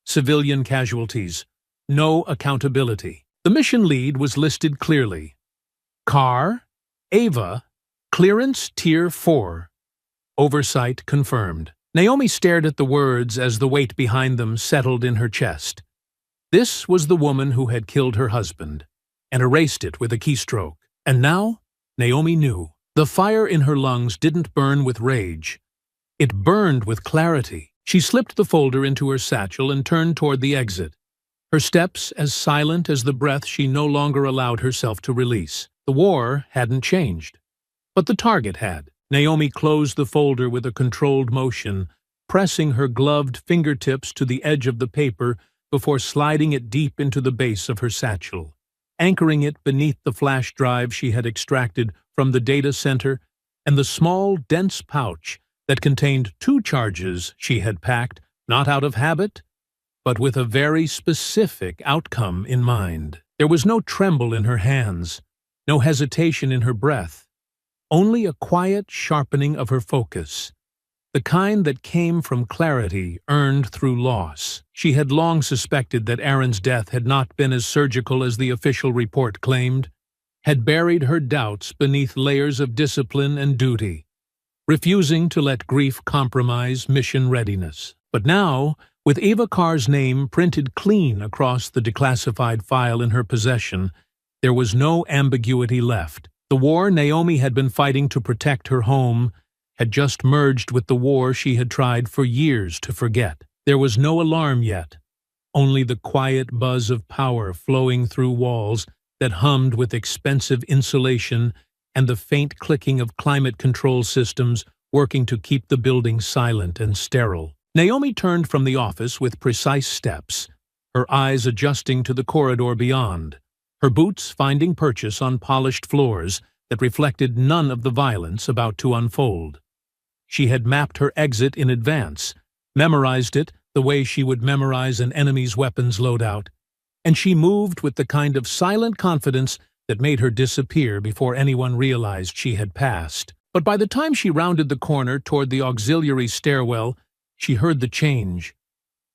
Civilian casualties, no accountability. The mission lead was listed clearly. Car, Ava, clearance Tier 4. Oversight confirmed. Naomi stared at the words as the weight behind them settled in her chest. This was the woman who had killed her husband, and erased it with a keystroke. And now, Naomi knew. The fire in her lungs didn't burn with rage. It burned with clarity. She slipped the folder into her satchel and turned toward the exit, her steps as silent as the breath she no longer allowed herself to release. The war hadn't changed, but the target had. Naomi closed the folder with a controlled motion, pressing her gloved fingertips to the edge of the paper before sliding it deep into the base of her satchel, anchoring it beneath the flash drive she had extracted from the data center and the small, dense pouch that contained 2 charges she had packed, not out of habit, but with a very specific outcome in mind. There was no tremble in her hands, no hesitation in her breath, only a quiet sharpening of her focus, the kind that came from clarity earned through loss. She had long suspected that Aaron's death had not been as surgical as the official report claimed, had buried her doubts beneath layers of discipline and duty, refusing to let grief compromise mission readiness. But now, with Eva Carr's name printed clean across the declassified file in her possession, there was no ambiguity left. The war Naomi had been fighting to protect her home had just merged with the war she had tried for years to forget. There was no alarm yet, only the quiet buzz of power flowing through walls that hummed with expensive insulation and the faint clicking of climate control systems working to keep the building silent and sterile. Naomi turned from the office with precise steps, her eyes adjusting to the corridor beyond, her boots finding purchase on polished floors that reflected none of the violence about to unfold. She had mapped her exit in advance, memorized it the way she would memorize an enemy's weapons loadout, and she moved with the kind of silent confidence that made her disappear before anyone realized she had passed. But by the time she rounded the corner toward the auxiliary stairwell, she heard the change.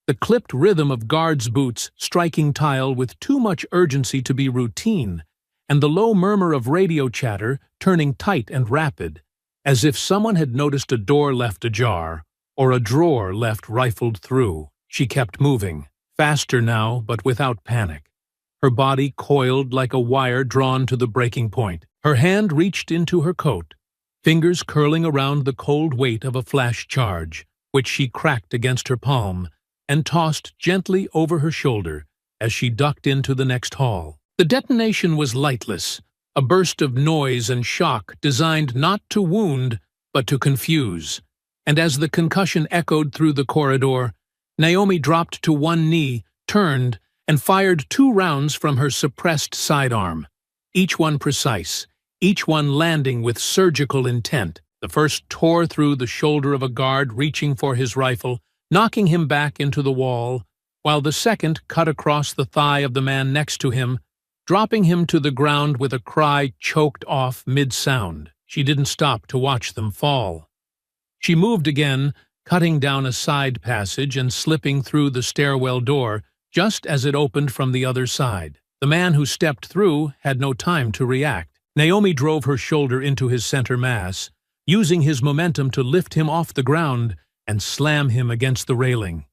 The clipped rhythm of guards' boots striking tile with too much urgency to be routine, and the low murmur of radio chatter turning tight and rapid, as if someone had noticed a door left ajar, or a drawer left rifled through. She kept moving, faster now but without panic, her body coiled like a wire drawn to the breaking point. Her hand reached into her coat, fingers curling around the cold weight of a flash charge, which she cracked against her palm and tossed gently over her shoulder as she ducked into the next hall. The detonation was lightless, a burst of noise and shock designed not to wound but to confuse, and as the concussion echoed through the corridor, Naomi dropped to one knee, turned, and fired 2 rounds from her suppressed sidearm, each one precise, each one landing with surgical intent. The first tore through the shoulder of a guard reaching for his rifle, knocking him back into the wall, while the second cut across the thigh of the man next to him, dropping him to the ground with a cry choked off mid-sound. She didn't stop to watch them fall. She moved again, cutting down a side passage and slipping through the stairwell door just as it opened from the other side. The man who stepped through had no time to react. Naomi drove her shoulder into his center mass, using his momentum to lift him off the ground and slam him against the railing.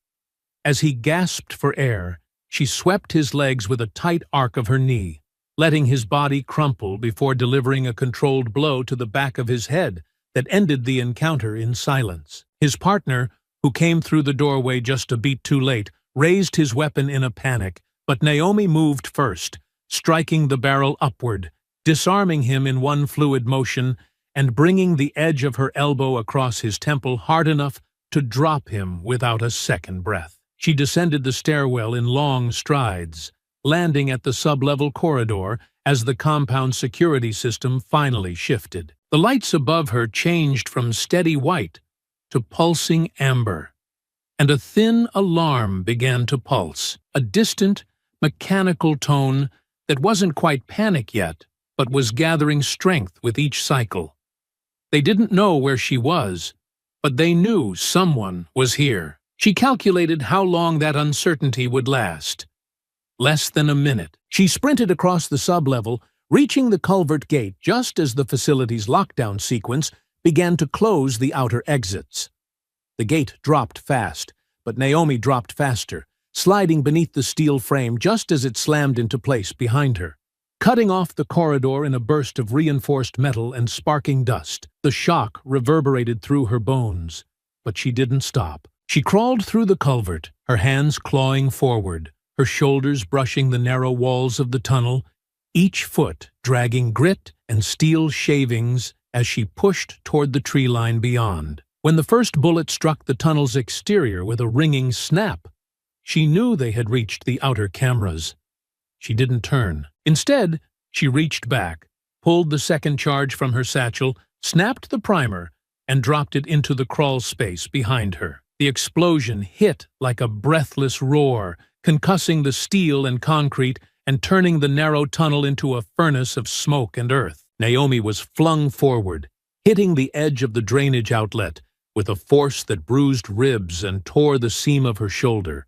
As he gasped for air, she swept his legs with a tight arc of her knee, letting his body crumple before delivering a controlled blow to the back of his head that ended the encounter in silence. His partner, who came through the doorway just a beat too late, raised his weapon in a panic, but Naomi moved first, striking the barrel upward, disarming him in one fluid motion and bringing the edge of her elbow across his temple hard enough to drop him without a second breath. She descended the stairwell in long strides, landing at the sub-level corridor as the compound security system finally shifted. The lights above her changed from steady white to pulsing amber, and a thin alarm began to pulse, a distant, mechanical tone that wasn't quite panic yet, but was gathering strength with each cycle. They didn't know where she was, but they knew someone was here. She calculated how long that uncertainty would last. Less than a minute. She sprinted across the sublevel, reaching the culvert gate just as the facility's lockdown sequence began to close the outer exits. The gate dropped fast, but Naomi dropped faster, sliding beneath the steel frame just as it slammed into place behind her. Cutting off the corridor in a burst of reinforced metal and sparking dust, the shock reverberated through her bones. But she didn't stop. She crawled through the culvert, her hands clawing forward, her shoulders brushing the narrow walls of the tunnel, each foot dragging grit and steel shavings as she pushed toward the tree line beyond. When the first bullet struck the tunnel's exterior with a ringing snap, she knew they had reached the outer cameras. She didn't turn. Instead, she reached back, pulled the second charge from her satchel, snapped the primer, and dropped it into the crawl space behind her. The explosion hit like a breathless roar, concussing the steel and concrete and turning the narrow tunnel into a furnace of smoke and earth. Naomi was flung forward, hitting the edge of the drainage outlet with a force that bruised ribs and tore the seam of her shoulder.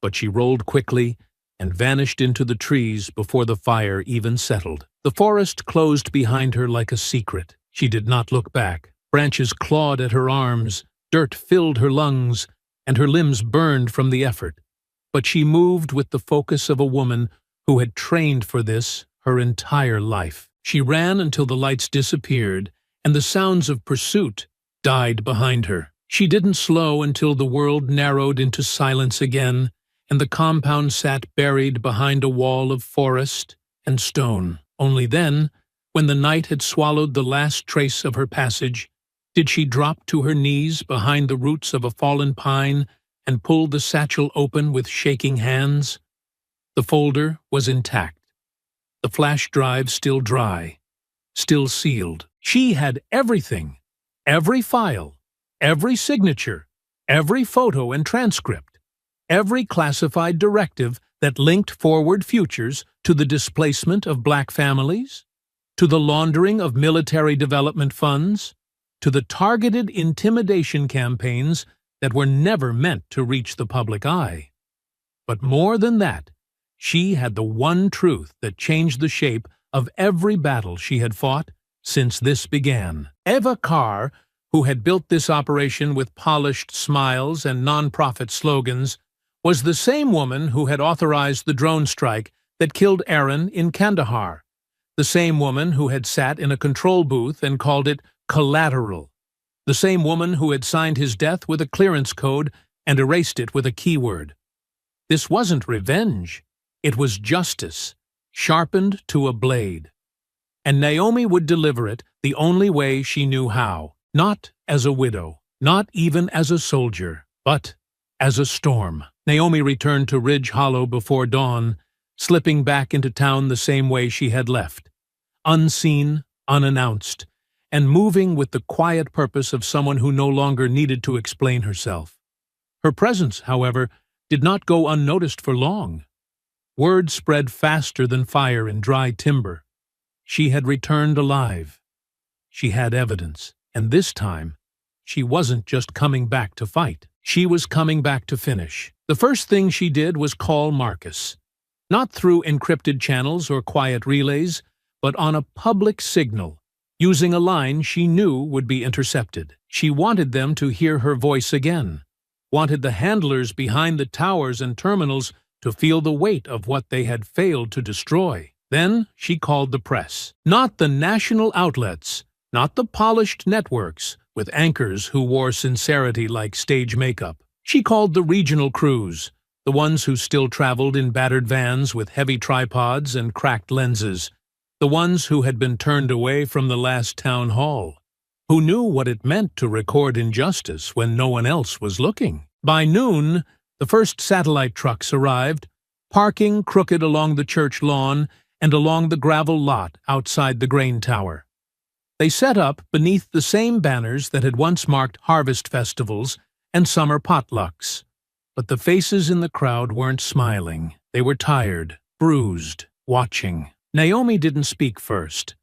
But she rolled quickly and vanished into the trees before the fire even settled. The forest closed behind her like a secret. She did not look back. Branches clawed at her arms, dirt filled her lungs, and her limbs burned from the effort. But she moved with the focus of a woman who had trained for this her entire life. She ran until the lights disappeared and the sounds of pursuit died behind her. She didn't slow until the world narrowed into silence again, and the compound sat buried behind a wall of forest and stone. Only then, when the night had swallowed the last trace of her passage, did she drop to her knees behind the roots of a fallen pine and pull the satchel open with shaking hands. The folder was intact, the flash drive still dry, still sealed. She had everything, every file, every signature, every photo and transcript, every classified directive that linked forward futures to the displacement of black families, to the laundering of military development funds, to the targeted intimidation campaigns that were never meant to reach the public eye. But more than that, she had the one truth that changed the shape of every battle she had fought since this began. Eva Carr, who had built this operation with polished smiles and non-profit slogans, was the same woman who had authorized the drone strike that killed Aaron in Kandahar, the same woman who had sat in a control booth and called it collateral, the same woman who had signed his death with a clearance code and erased it with a keyword. This wasn't revenge. It was justice, sharpened to a blade. And Naomi would deliver it the only way she knew how, not as a widow, not even as a soldier, but as a storm. Naomi returned to Ridge Hollow before dawn, slipping back into town the same way she had left, unseen, unannounced, and moving with the quiet purpose of someone who no longer needed to explain herself. Her presence, however, did not go unnoticed for long. Word spread faster than fire in dry timber. She had returned alive. She had evidence, and this time, she wasn't just coming back to fight. She was coming back to finish. The first thing she did was call Marcus, not through encrypted channels or quiet relays, but on a public signal, using a line she knew would be intercepted. She wanted them to hear her voice again, wanted the handlers behind the towers and terminals to feel the weight of what they had failed to destroy. Then she called the press. Not the national outlets, not the polished networks with anchors who wore sincerity like stage makeup. She called the regional crews, the ones who still traveled in battered vans with heavy tripods and cracked lenses, the ones who had been turned away from the last town hall, who knew what it meant to record injustice when no one else was looking. By noon, the first satellite trucks arrived, parking crooked along the church lawn and along the gravel lot outside the grain tower. They set up beneath the same banners that had once marked harvest festivals and summer potlucks. But the faces in the crowd weren't smiling. They were tired, bruised, watching. Naomi didn't speak first.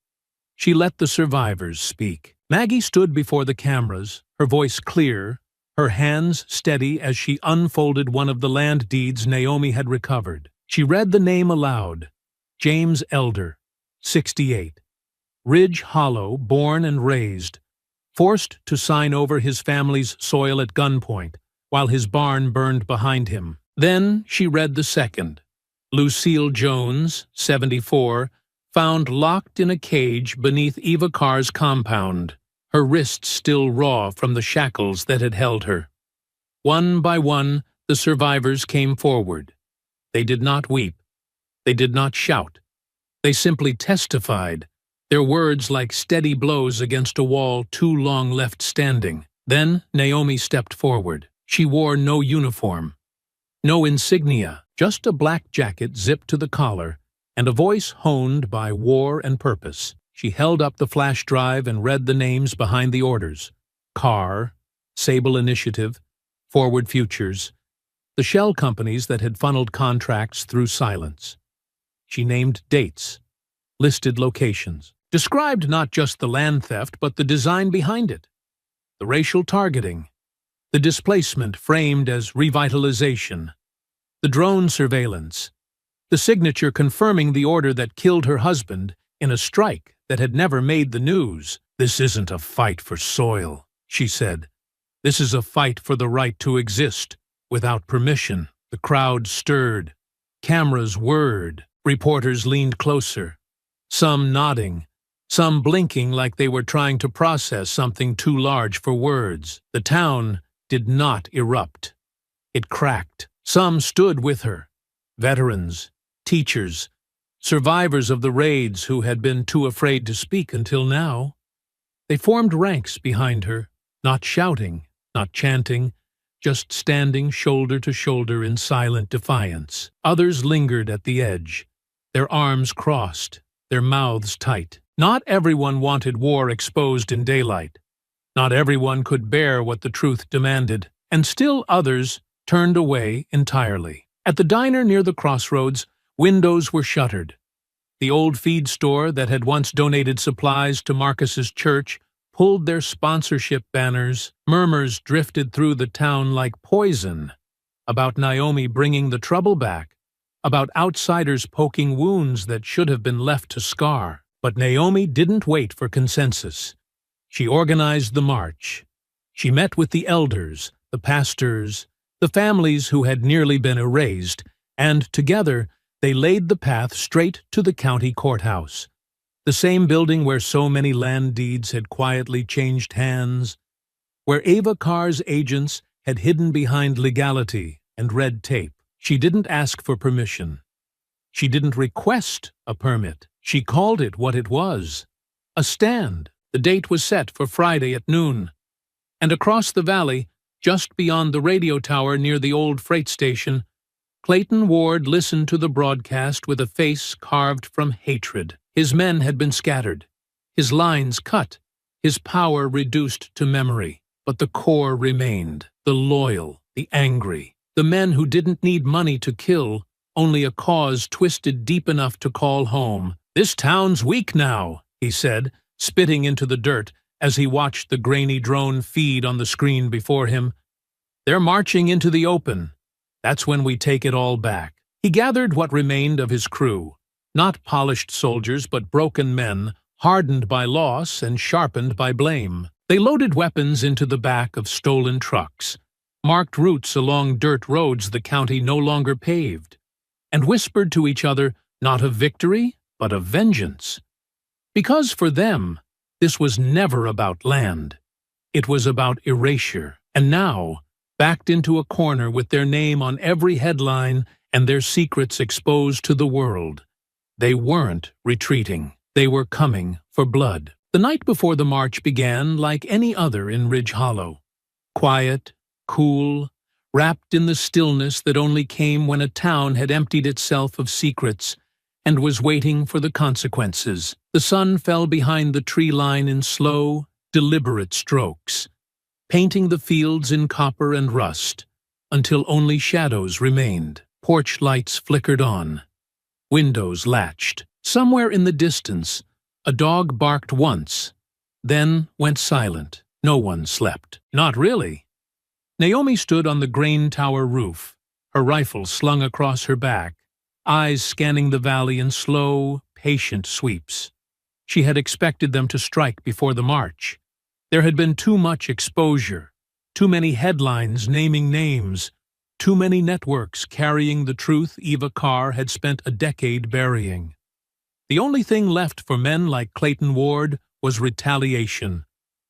She let the survivors speak. Maggie stood before the cameras, her voice clear, her hands steady as she unfolded one of the land deeds Naomi had recovered. She read the name aloud. James Elder, 68. Ridge Hollow, born and raised. Forced to sign over his family's soil at gunpoint, while his barn burned behind him. Then she read the second. Lucille Jones, 74, found locked in a cage beneath Eva Carr's compound, her wrists still raw from the shackles that had held her. One by one, the survivors came forward. They did not weep. They did not shout. They simply testified, their words like steady blows against a wall too long left standing. Then Naomi stepped forward. She wore no uniform, no insignia, just a black jacket zipped to the collar, and a voice honed by war and purpose. She held up the flash drive and read the names behind the orders. Carr, Sable Initiative, Forward Futures, the shell companies that had funneled contracts through silence. She named dates, listed locations, described not just the land theft but the design behind it, the racial targeting, the displacement framed as revitalization, the drone surveillance, the signature confirming the order that killed her husband in a strike that had never made the news. "This isn't a fight for soil," she said. "This is a fight for the right to exist without permission." The crowd stirred. Cameras whirred. Reporters leaned closer, some nodding, some blinking like they were trying to process something too large for words. The town did not erupt. It cracked. Some stood with her. Veterans, teachers, survivors of the raids who had been too afraid to speak until now. They formed ranks behind her, not shouting, not chanting, just standing shoulder to shoulder in silent defiance. Others lingered at the edge, their arms crossed, their mouths tight. Not everyone wanted war exposed in daylight. Not everyone could bear what the truth demanded, and still others turned away entirely. At the diner near the crossroads, windows were shuttered. The old feed store that had once donated supplies to Marcus's church pulled their sponsorship banners. Murmurs drifted through the town like poison about Naomi bringing the trouble back, about outsiders poking wounds that should have been left to scar. But Naomi didn't wait for consensus. She organized the march. She met with the elders, the pastors, the families who had nearly been erased, and together they laid the path straight to the county courthouse, the same building where so many land deeds had quietly changed hands, where Eva Carr's agents had hidden behind legality and red tape. She didn't ask for permission. She didn't request a permit. She called it what it was, a stand. The date was set for Friday at noon. And across the valley, just beyond the radio tower near the old freight station, Clayton Ward listened to the broadcast with a face carved from hatred. His men had been scattered, his lines cut, his power reduced to memory. But the core remained, the loyal, the angry, the men who didn't need money to kill, only a cause twisted deep enough to call home. "This town's weak now," he said, spitting into the dirt as he watched the grainy drone feed on the screen before him. "They're marching into the open. That's when we take it all back." He gathered what remained of his crew, not polished soldiers but broken men, hardened by loss and sharpened by blame. They loaded weapons into the back of stolen trucks, marked routes along dirt roads the county no longer paved, and whispered to each other not of victory, but of vengeance. Because for them, this was never about land. It was about erasure. And now, backed into a corner with their name on every headline and their secrets exposed to the world, they weren't retreating. They were coming for blood. The night before the march began like any other in Ridge Hollow. Quiet, cool, wrapped in the stillness that only came when a town had emptied itself of secrets and was waiting for the consequences. The sun fell behind the tree line in slow, deliberate strokes, painting the fields in copper and rust, until only shadows remained. Porch lights flickered on. Windows latched. Somewhere in the distance, a dog barked once, then went silent. No one slept. Not really. Naomi stood on the grain tower roof, her rifle slung across her back, eyes scanning the valley in slow, patient sweeps. She had expected them to strike before the march. There had been too much exposure, too many headlines naming names, too many networks carrying the truth Eva Carr had spent a decade burying. The only thing left for men like Clayton Ward was retaliation,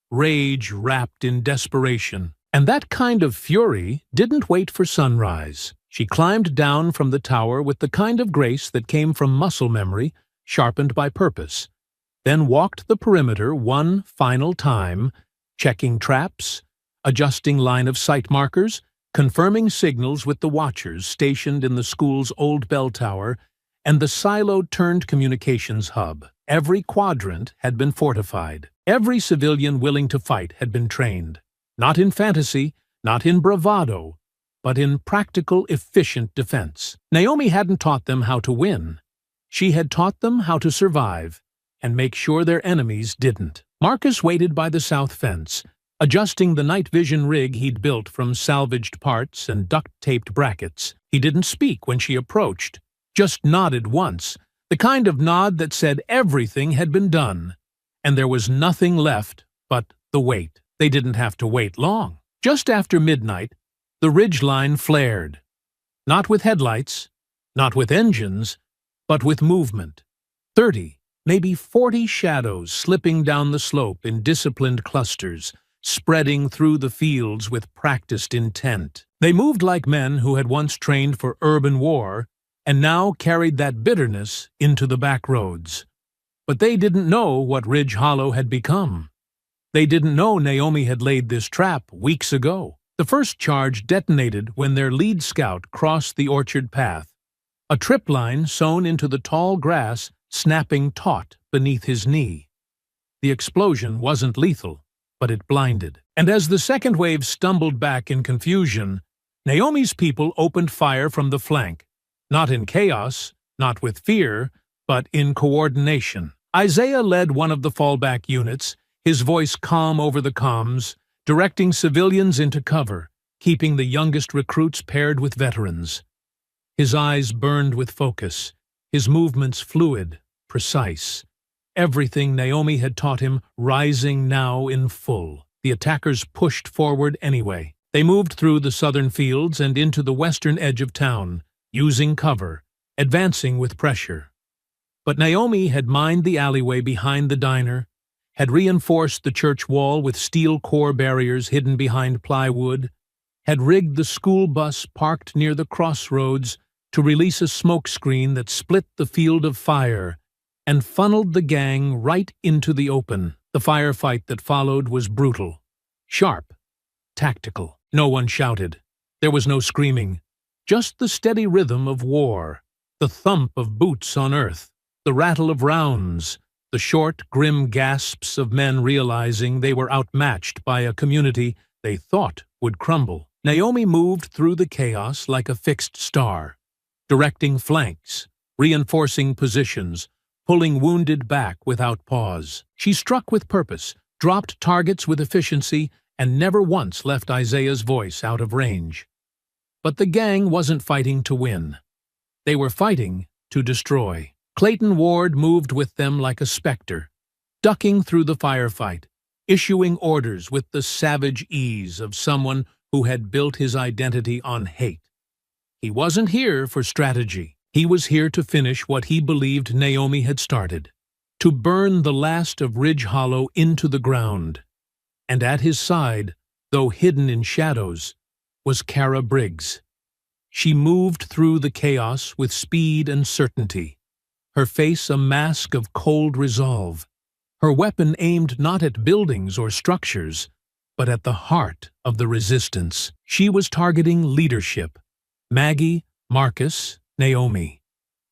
rage wrapped in desperation. And that kind of fury didn't wait for sunrise. She climbed down from the tower with the kind of grace that came from muscle memory, sharpened by purpose, then walked the perimeter one final time, checking traps, adjusting line-of-sight markers, confirming signals with the watchers stationed in the school's old bell tower and the siloed-turned communications hub. Every quadrant had been fortified. Every civilian willing to fight had been trained. Not in fantasy, not in bravado, but in practical, efficient defense. Naomi hadn't taught them how to win. She had taught them how to survive and make sure their enemies didn't. Marcus waited by the south fence, adjusting the night vision rig he'd built from salvaged parts and duct-taped brackets. He didn't speak when she approached, just nodded once, the kind of nod that said everything had been done, and there was nothing left but the wait. They didn't have to wait long. Just after midnight, the ridgeline flared. Not with headlights, not with engines, but with movement. 30, maybe 40 shadows slipping down the slope in disciplined clusters, spreading through the fields with practiced intent. They moved like men who had once trained for urban war and now carried that bitterness into the back roads. But they didn't know what Ridge Hollow had become. They didn't know Naomi had laid this trap weeks ago. The first charge detonated when their lead scout crossed the orchard path, a trip line sewn into the tall grass snapping taut beneath his knee. The explosion wasn't lethal, but it blinded. And as the second wave stumbled back in confusion, Naomi's people opened fire from the flank, not in chaos, not with fear, but in coordination. Isaiah led one of the fallback units, his voice calm over the comms, directing civilians into cover, keeping the youngest recruits paired with veterans. His eyes burned with focus, his movements fluid, precise. Everything Naomi had taught him rising now in full. The attackers pushed forward anyway. They moved through the southern fields and into the western edge of town, using cover, advancing with pressure. But Naomi had mined the alleyway behind the diner, had reinforced the church wall with steel core barriers hidden behind plywood, had rigged the school bus parked near the crossroads to release a smoke screen that split the field of fire and funneled the gang right into the open. The firefight that followed was brutal, sharp, tactical. No one shouted. There was no screaming, just the steady rhythm of war, the thump of boots on earth, the rattle of rounds, the short, grim gasps of men realizing they were outmatched by a community they thought would crumble. Naomi moved through the chaos like a fixed star, directing flanks, reinforcing positions, pulling wounded back without pause. She struck with purpose, dropped targets with efficiency, and never once left Isaiah's voice out of range. But the gang wasn't fighting to win. They were fighting to destroy. Clayton Ward moved with them like a specter, ducking through the firefight, issuing orders with the savage ease of someone who had built his identity on hate. He wasn't here for strategy. He was here to finish what he believed Naomi had started, to burn the last of Ridge Hollow into the ground. And at his side, though hidden in shadows, was Kara Briggs. She moved through the chaos with speed and certainty, her face a mask of cold resolve, her weapon aimed not at buildings or structures, but at the heart of the resistance. She was targeting leadership. Maggie, Marcus, Naomi.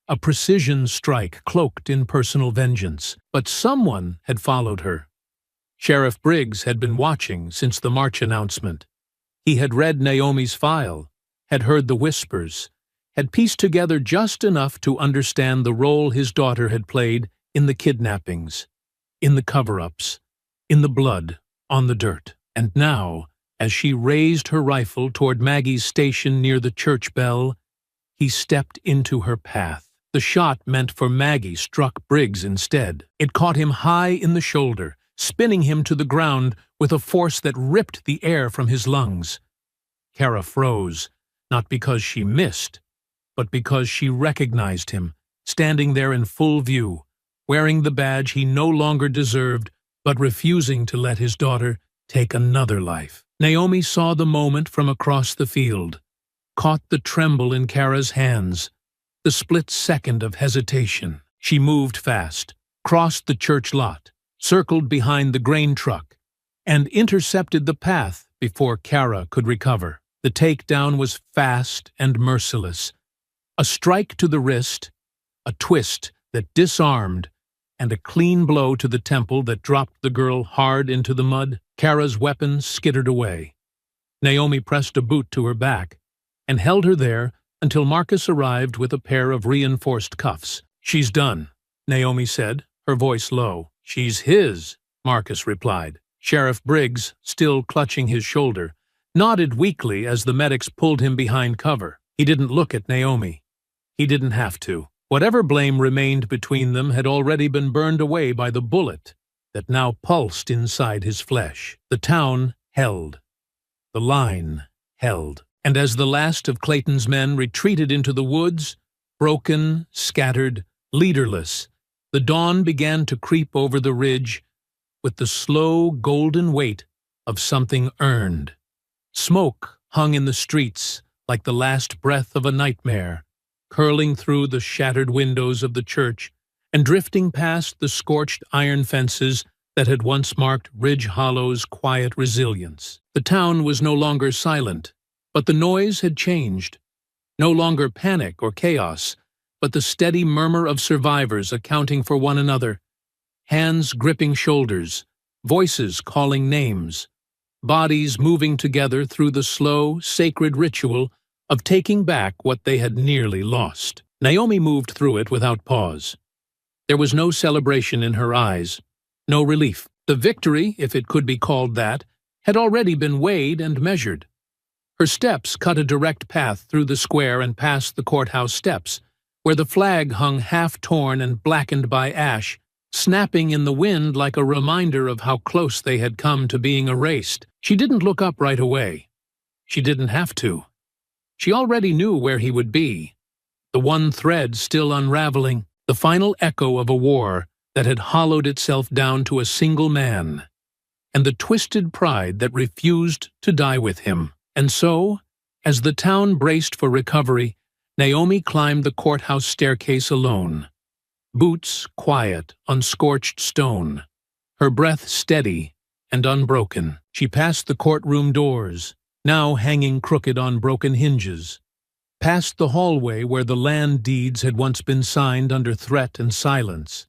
A precision strike cloaked in personal vengeance, but someone had followed her. Sheriff Briggs had been watching since the March announcement. He had read Naomi's file, had heard the whispers, had pieced together just enough to understand the role his daughter had played in the kidnappings, in the cover-ups, in the blood on the dirt. And now, as she raised her rifle toward Maggie's station near the church bell, he stepped into her path. The shot meant for Maggie struck Briggs instead. It caught him high in the shoulder, spinning him to the ground with a force that ripped the air from his lungs. Kara froze, not because she missed, but because she recognized him, standing there in full view, wearing the badge he no longer deserved, but refusing to let his daughter take another life. Naomi saw the moment from across the field, caught the tremble in Kara's hands, the split second of hesitation. She moved fast, crossed the church lot, circled behind the grain truck, and intercepted the path before Kara could recover. The takedown was fast and merciless. A strike to the wrist, a twist that disarmed, and a clean blow to the temple that dropped the girl hard into the mud. Kara's weapon skittered away. Naomi pressed a boot to her back and held her there until Marcus arrived with a pair of reinforced cuffs. "She's done," Naomi said, her voice low. "She's his," Marcus replied. Sheriff Briggs, still clutching his shoulder, nodded weakly as the medics pulled him behind cover. He didn't look at Naomi. He didn't have to. Whatever blame remained between them had already been burned away by the bullet that now pulsed inside his flesh. The town held. The line held. And as the last of Clayton's men retreated into the woods, broken, scattered, leaderless, the dawn began to creep over the ridge with the slow, golden weight of something earned. Smoke hung in the streets like the last breath of a nightmare, curling through the shattered windows of the church and drifting past the scorched iron fences that had once marked Ridge Hollow's quiet resilience. The town was no longer silent, but the noise had changed. No longer panic or chaos, but the steady murmur of survivors accounting for one another, hands gripping shoulders, voices calling names, bodies moving together through the slow, sacred ritual of taking back what they had nearly lost. Naomi moved through it without pause. There was no celebration in her eyes, no relief. The victory, if it could be called that, had already been weighed and measured. Her steps cut a direct path through the square and past the courthouse steps, where the flag hung half-torn and blackened by ash, snapping in the wind like a reminder of how close they had come to being erased. She didn't look up right away. She didn't have to. She already knew where he would be, the one thread still unraveling, the final echo of a war that had hollowed itself down to a single man, and the twisted pride that refused to die with him. And so, as the town braced for recovery, Naomi climbed the courthouse staircase alone, boots quiet on scorched stone, her breath steady and unbroken. She passed the courtroom doors, now hanging crooked on broken hinges, past the hallway where the land deeds had once been signed under threat and silence,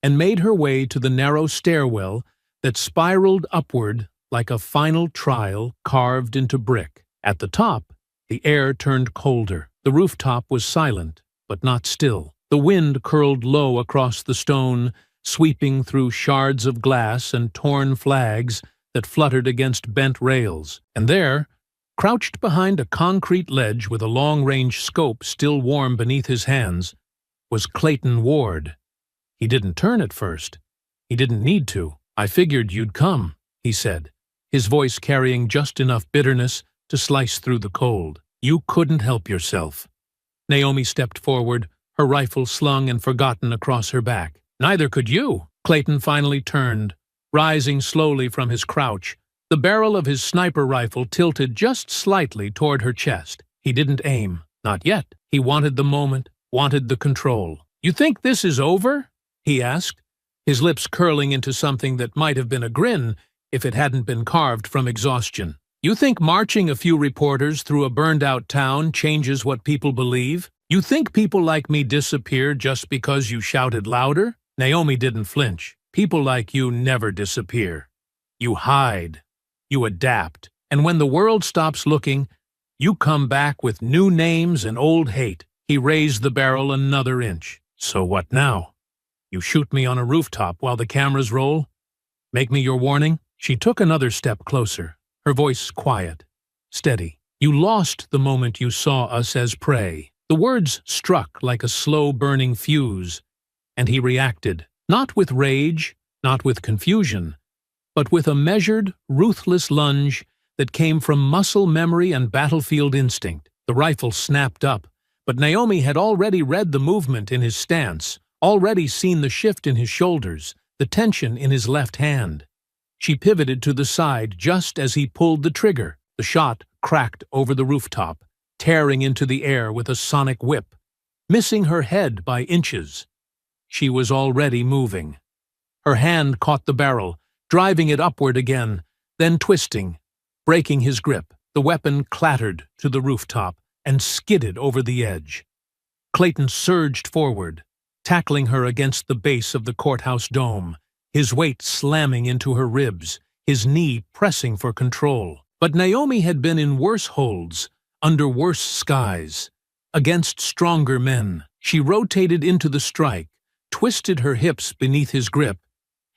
and made her way to the narrow stairwell that spiraled upward like a final trial carved into brick. At the top, the air turned colder. The rooftop was silent, but not still. The wind curled low across the stone, sweeping through shards of glass and torn flags that fluttered against bent rails. And there, crouched behind a concrete ledge with a long-range scope still warm beneath his hands, was Clayton Ward. He didn't turn at first. He didn't need to. "I figured you'd come," he said, his voice carrying just enough bitterness to slice through the cold. "You couldn't help yourself." Naomi stepped forward, her rifle slung and forgotten across her back. "Neither could you." Clayton finally turned, rising slowly from his crouch, the barrel of his sniper rifle tilted just slightly toward her chest. He didn't aim. Not yet. He wanted the moment, wanted the control. "You think this is over?" he asked, his lips curling into something that might have been a grin if it hadn't been carved from exhaustion. "You think marching a few reporters through a burned-out town changes what people believe? You think people like me disappear just because you shouted louder?" Naomi didn't flinch. "People like you never disappear. You hide. You adapt. And when the world stops looking, You come back with new names and old hate." He raised the barrel another inch. "So what now? You shoot me on a rooftop while the cameras roll? Make me your warning?" She took another step closer, her voice quiet, steady. "You lost the moment you saw us as prey." The words struck like a slow-burning fuse, and he reacted, not with rage, not with confusion, but with a measured, ruthless lunge that came from muscle memory and battlefield instinct. The rifle snapped up, but Naomi had already read the movement in his stance, already seen the shift in his shoulders, the tension in his left hand. She pivoted to the side just as he pulled the trigger. The shot cracked over the rooftop, tearing into the air with a sonic whip, missing her head by inches. She was already moving. Her hand caught the barrel, driving it upward again, then twisting, breaking his grip. The weapon clattered to the rooftop and skidded over the edge. Clayton surged forward, tackling her against the base of the courthouse dome, his weight slamming into her ribs, his knee pressing for control. But Naomi had been in worse holds, under worse skies, against stronger men. She rotated into the strike, twisted her hips beneath his grip,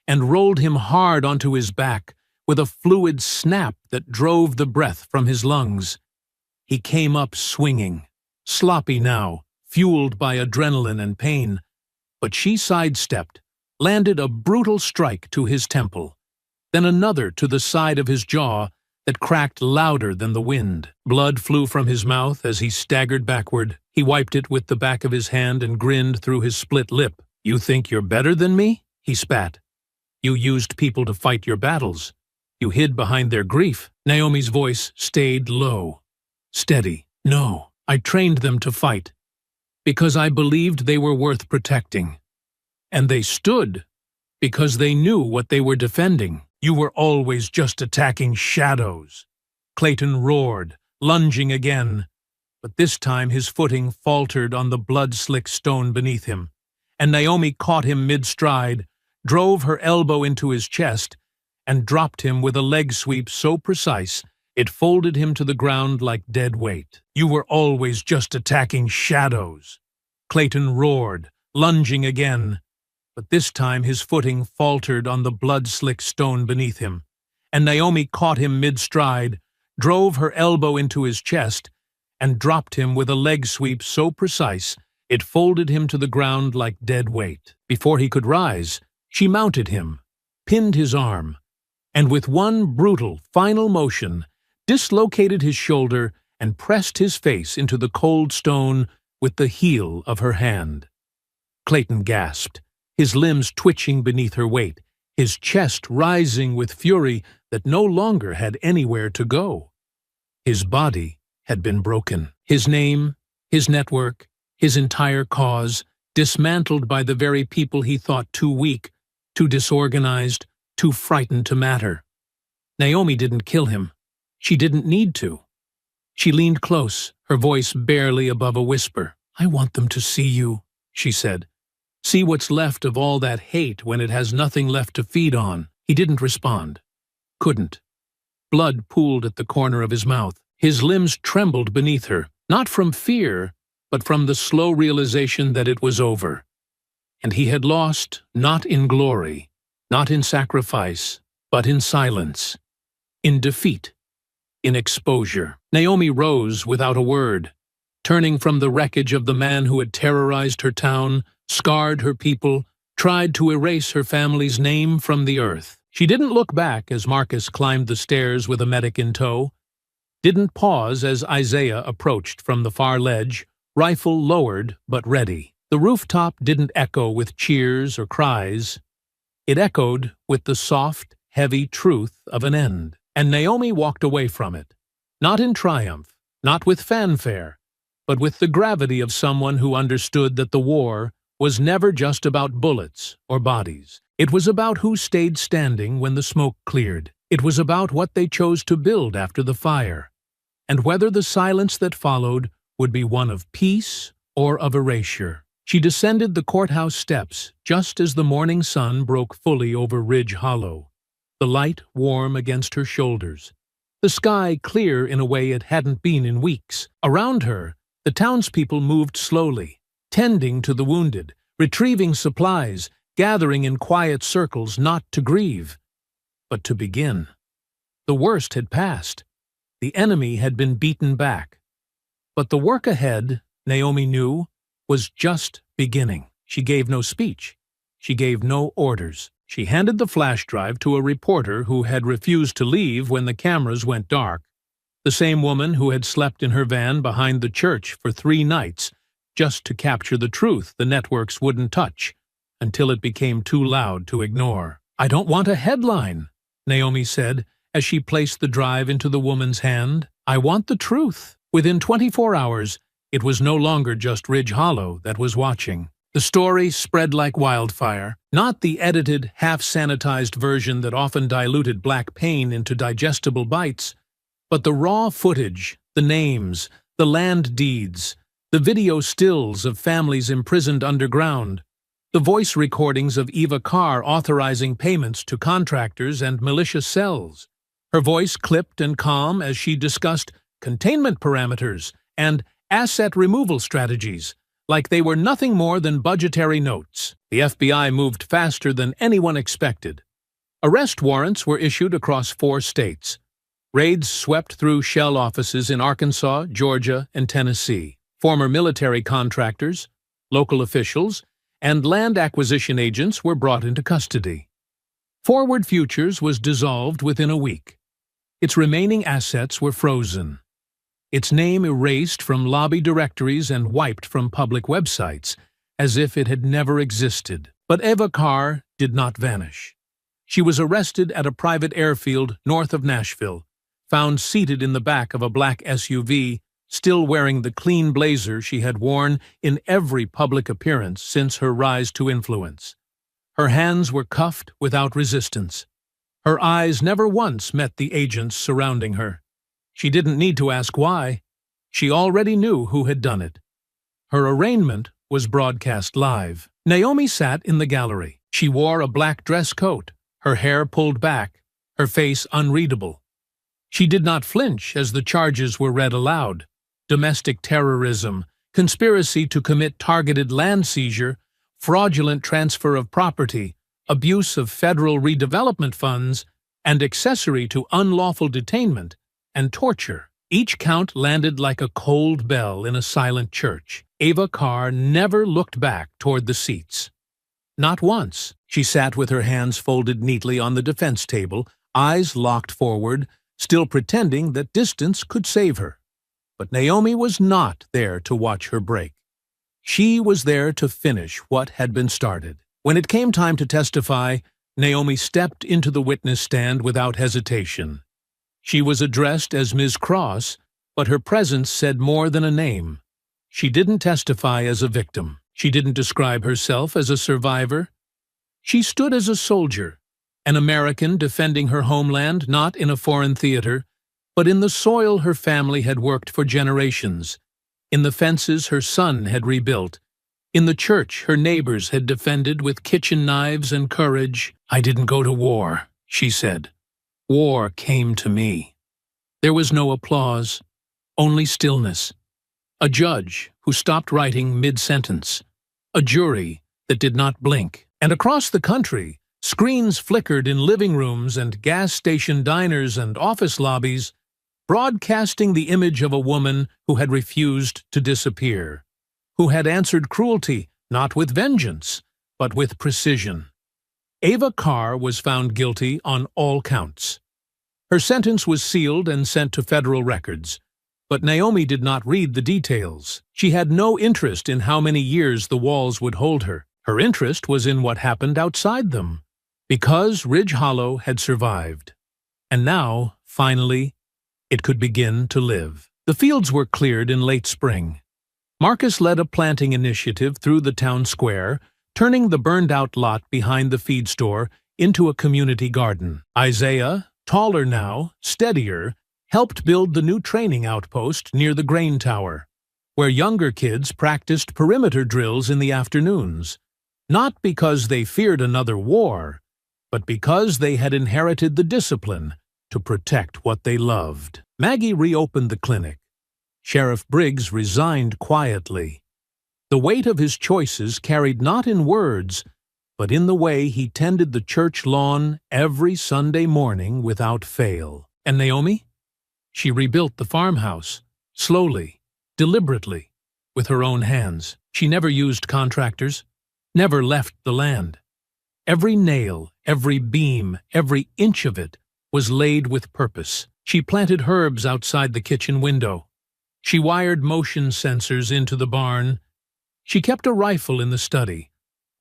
and rolled him hard onto his back with a fluid snap that drove the breath from his lungs. He came up swinging, sloppy now, fueled by adrenaline and pain, but she sidestepped, landed a brutal strike to his temple, then another to the side of his jaw that cracked louder than the wind. Blood flew from his mouth as he staggered backward. He wiped it with the back of his hand and grinned through his split lip. "You think you're better than me?" he spat. "You used people to fight your battles. You hid behind their grief." Naomi's voice stayed low, steady. "No, I trained them to fight, because I believed they were worth protecting. And they stood, because they knew what they were defending. You were always just attacking shadows." Clayton roared, lunging again, but this time his footing faltered on the blood-slick stone beneath him, and Naomi caught him mid-stride, drove her elbow into his chest, and dropped him with a leg sweep so precise it folded him to the ground like dead weight. "You were always just attacking shadows." Clayton roared, lunging again, but this time his footing faltered on the blood-slick stone beneath him, and Naomi caught him mid-stride, drove her elbow into his chest, and dropped him with a leg sweep so precise it folded him to the ground like dead weight. Before he could rise, she mounted him, pinned his arm, and with one brutal, final motion, dislocated his shoulder and pressed his face into the cold stone with the heel of her hand. Clayton gasped, his limbs twitching beneath her weight, his chest rising with fury that no longer had anywhere to go. His body had been broken. His name, his network, his entire cause, dismantled by the very people he thought too weak, too disorganized, too frightened to matter. Naomi didn't kill him. She didn't need to. She leaned close, her voice barely above a whisper. "I want them to see you," she said. "See what's left of all that hate when it has nothing left to feed on." He didn't respond. Couldn't. Blood pooled at the corner of his mouth. His limbs trembled beneath her, not from fear, but from the slow realization that it was over. And he had lost, not in glory, not in sacrifice, but in silence, in defeat, in exposure. Naomi rose without a word, turning from the wreckage of the man who had terrorized her town, scarred her people, tried to erase her family's name from the earth. She didn't look back as Marcus climbed the stairs with a medic in tow, didn't pause as Isaiah approached from the far ledge, rifle lowered but ready. The rooftop didn't echo with cheers or cries. It echoed with the soft, heavy truth of an end. And Naomi walked away from it, not in triumph, not with fanfare, but with the gravity of someone who understood that the war was never just about bullets or bodies. It was about who stayed standing when the smoke cleared. It was about what they chose to build after the fire, and whether the silence that followed would be one of peace or of erasure. She descended the courthouse steps just as the morning sun broke fully over Ridge Hollow, the light warm against her shoulders, the sky clear in a way it hadn't been in weeks. Around her, the townspeople moved slowly, tending to the wounded, retrieving supplies, gathering in quiet circles not to grieve, but to begin. The worst had passed. The enemy had been beaten back. But the work ahead, Naomi knew, was just beginning. She gave no speech. She gave no orders. She handed the flash drive to a reporter who had refused to leave when the cameras went dark. The same woman who had slept in her van behind the church for 3 nights just to capture the truth the networks wouldn't touch until it became too loud to ignore. "I don't want a headline," Naomi said as she placed the drive into the woman's hand. "I want the truth." Within 24 hours, it was no longer just Ridge Hollow that was watching. The story spread like wildfire, not the edited, half-sanitized version that often diluted black pain into digestible bites, but the raw footage, the names, the land deeds, the video stills of families imprisoned underground, the voice recordings of Eva Carr authorizing payments to contractors and militia cells. Her voice clipped and calm as she discussed containment parameters and asset removal strategies, like they were nothing more than budgetary notes. The FBI moved faster than anyone expected. Arrest warrants were issued across 4 states. Raids swept through shell offices in Arkansas, Georgia, and Tennessee. Former military contractors, local officials, and land acquisition agents were brought into custody. Forward Futures was dissolved within a week. Its remaining assets were frozen. Its name erased from lobby directories and wiped from public websites, as if it had never existed. But Eva Carr did not vanish. She was arrested at a private airfield north of Nashville, found seated in the back of a black SUV, still wearing the clean blazer she had worn in every public appearance since her rise to influence. Her hands were cuffed without resistance. Her eyes never once met the agents surrounding her. She didn't need to ask why. She already knew who had done it. Her arraignment was broadcast live. Naomi sat in the gallery. She wore a black dress coat, her hair pulled back, her face unreadable. She did not flinch as the charges were read aloud. Domestic terrorism, conspiracy to commit targeted land seizure, fraudulent transfer of property, abuse of federal redevelopment funds, and accessory to unlawful detainment and torture. Each count landed like a cold bell in a silent church. Eva Carr never looked back toward the seats. Not once. She sat with her hands folded neatly on the defense table, eyes locked forward, still pretending that distance could save her. But Naomi was not there to watch her break. She was there to finish what had been started. When it came time to testify, Naomi stepped into the witness stand without hesitation. She was addressed as Ms. Cross, but her presence said more than a name. She didn't testify as a victim. She didn't describe herself as a survivor. She stood as a soldier, an American defending her homeland not in a foreign theater, but in the soil her family had worked for generations, in the fences her son had rebuilt, in the church her neighbors had defended with kitchen knives and courage. "I didn't go to war," she said. "War came to me." There was no applause, only stillness. A judge who stopped writing mid-sentence. A jury that did not blink. And across the country, screens flickered in living rooms and gas station diners and office lobbies, broadcasting the image of a woman who had refused to disappear, who had answered cruelty not with vengeance, but with precision. Eva Carr was found guilty on all counts. Her sentence was sealed and sent to federal records, but Naomi did not read the details. She had no interest in how many years the walls would hold her. Her interest was in what happened outside them, because Ridge Hollow had survived. And now, finally, it could begin to live. The fields were cleared in late spring. Marcus led a planting initiative through the town square, turning the burned-out lot behind the feed store into a community garden. Isaiah, taller now, steadier, helped build the new training outpost near the grain tower, where younger kids practiced perimeter drills in the afternoons, not because they feared another war, but because they had inherited the discipline, to protect what they loved. Maggie reopened the clinic. Sheriff Briggs resigned quietly. The weight of his choices carried not in words, but in the way he tended the church lawn every Sunday morning without fail. And Naomi? She rebuilt the farmhouse, slowly, deliberately, with her own hands. She never used contractors, never left the land. Every nail, every beam, every inch of it was laid with purpose. She planted herbs outside the kitchen window. She wired motion sensors into the barn. She kept a rifle in the study,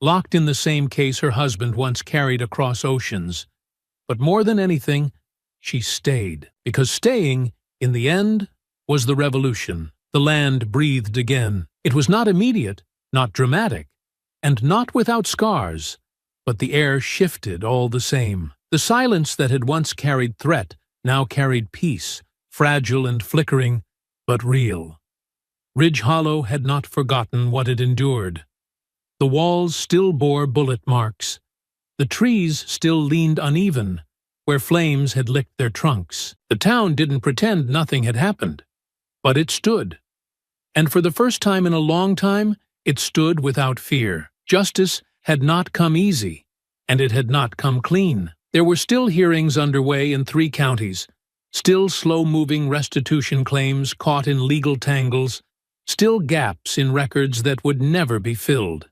locked in the same case her husband once carried across oceans. But more than anything, she stayed, because staying, in the end, was the revolution. The land breathed again. It was not immediate, not dramatic, and not without scars, but the air shifted all the same. The silence that had once carried threat now carried peace, fragile and flickering, but real. Ridge Hollow had not forgotten what it endured. The walls still bore bullet marks. The trees still leaned uneven, where flames had licked their trunks. The town didn't pretend nothing had happened, but it stood. And for the first time in a long time, it stood without fear. Justice had not come easy, and it had not come clean. There were still hearings underway in 3 counties, still slow-moving restitution claims caught in legal tangles, still gaps in records that would never be filled.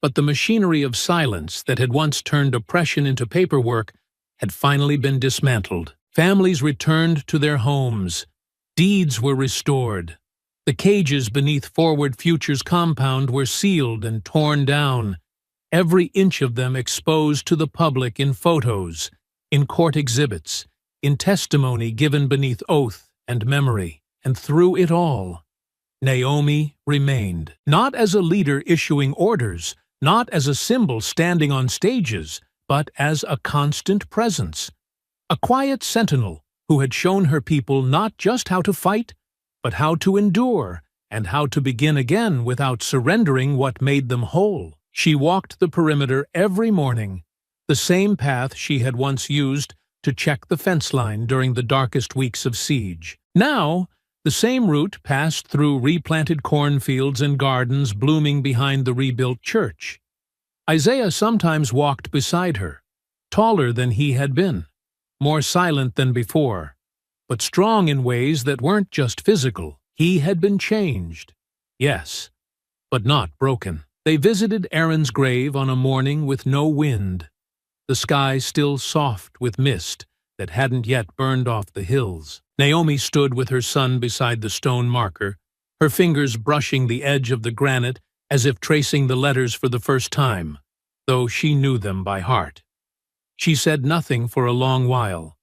But the machinery of silence that had once turned oppression into paperwork had finally been dismantled. Families returned to their homes. Deeds were restored. The cages beneath Forward Future's compound were sealed and torn down, every inch of them exposed to the public in photos, in court exhibits, in testimony given beneath oath and memory. And through it all, Naomi remained, not as a leader issuing orders, not as a symbol standing on stages, but as a constant presence, a quiet sentinel who had shown her people not just how to fight, but how to endure and how to begin again without surrendering what made them whole. She walked the perimeter every morning, the same path she had once used to check the fence line during the darkest weeks of siege. Now, the same route passed through replanted cornfields and gardens blooming behind the rebuilt church. Isaiah sometimes walked beside her, taller than he had been, more silent than before, but strong in ways that weren't just physical. He had been changed, yes, but not broken. They visited Aaron's grave on a morning with no wind, the sky still soft with mist that hadn't yet burned off the hills. Naomi stood with her son beside the stone marker, her fingers brushing the edge of the granite as if tracing the letters for the first time, though she knew them by heart. She said nothing for a long while.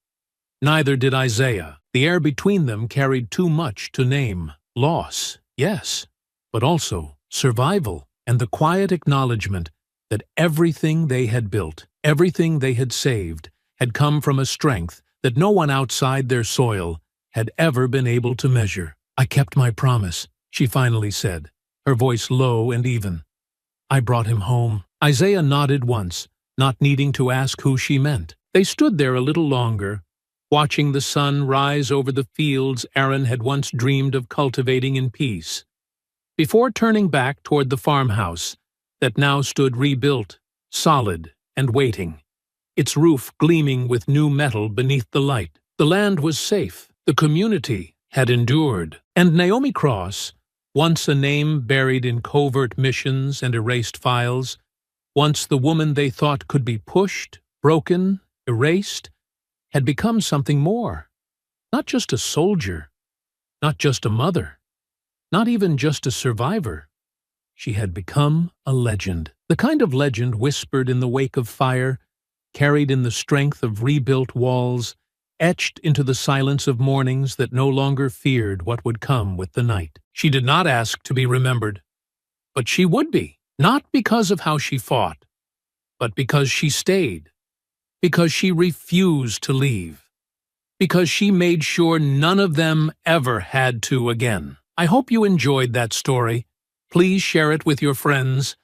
Neither did Isaiah. The air between them carried too much to name. Loss, yes, but also survival, and the quiet acknowledgement that everything they had built, everything they had saved, had come from a strength that no one outside their soil had ever been able to measure. "I kept my promise," she finally said, her voice low and even. "I brought him home." Isaiah nodded once, not needing to ask who she meant. They stood there a little longer, watching the sun rise over the fields Aaron had once dreamed of cultivating in peace, before turning back toward the farmhouse that now stood rebuilt, solid and waiting, its roof gleaming with new metal beneath the light. The land was safe. The community had endured. And Naomi Cross, once a name buried in covert missions and erased files, once the woman they thought could be pushed, broken, erased, had become something more. Not just a soldier, not just a mother, not even just a survivor. She had become a legend. The kind of legend whispered in the wake of fire, carried in the strength of rebuilt walls, etched into the silence of mornings that no longer feared what would come with the night. She did not ask to be remembered, but she would be, not because of how she fought, but because she stayed, because she refused to leave, because she made sure none of them ever had to again. I hope you enjoyed that story. Please share it with your friends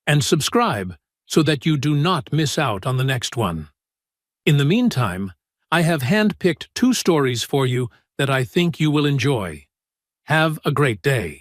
and subscribe so that you do not miss out on the next one. In the meantime, I have handpicked 2 stories for you that I think you will enjoy. Have a great day.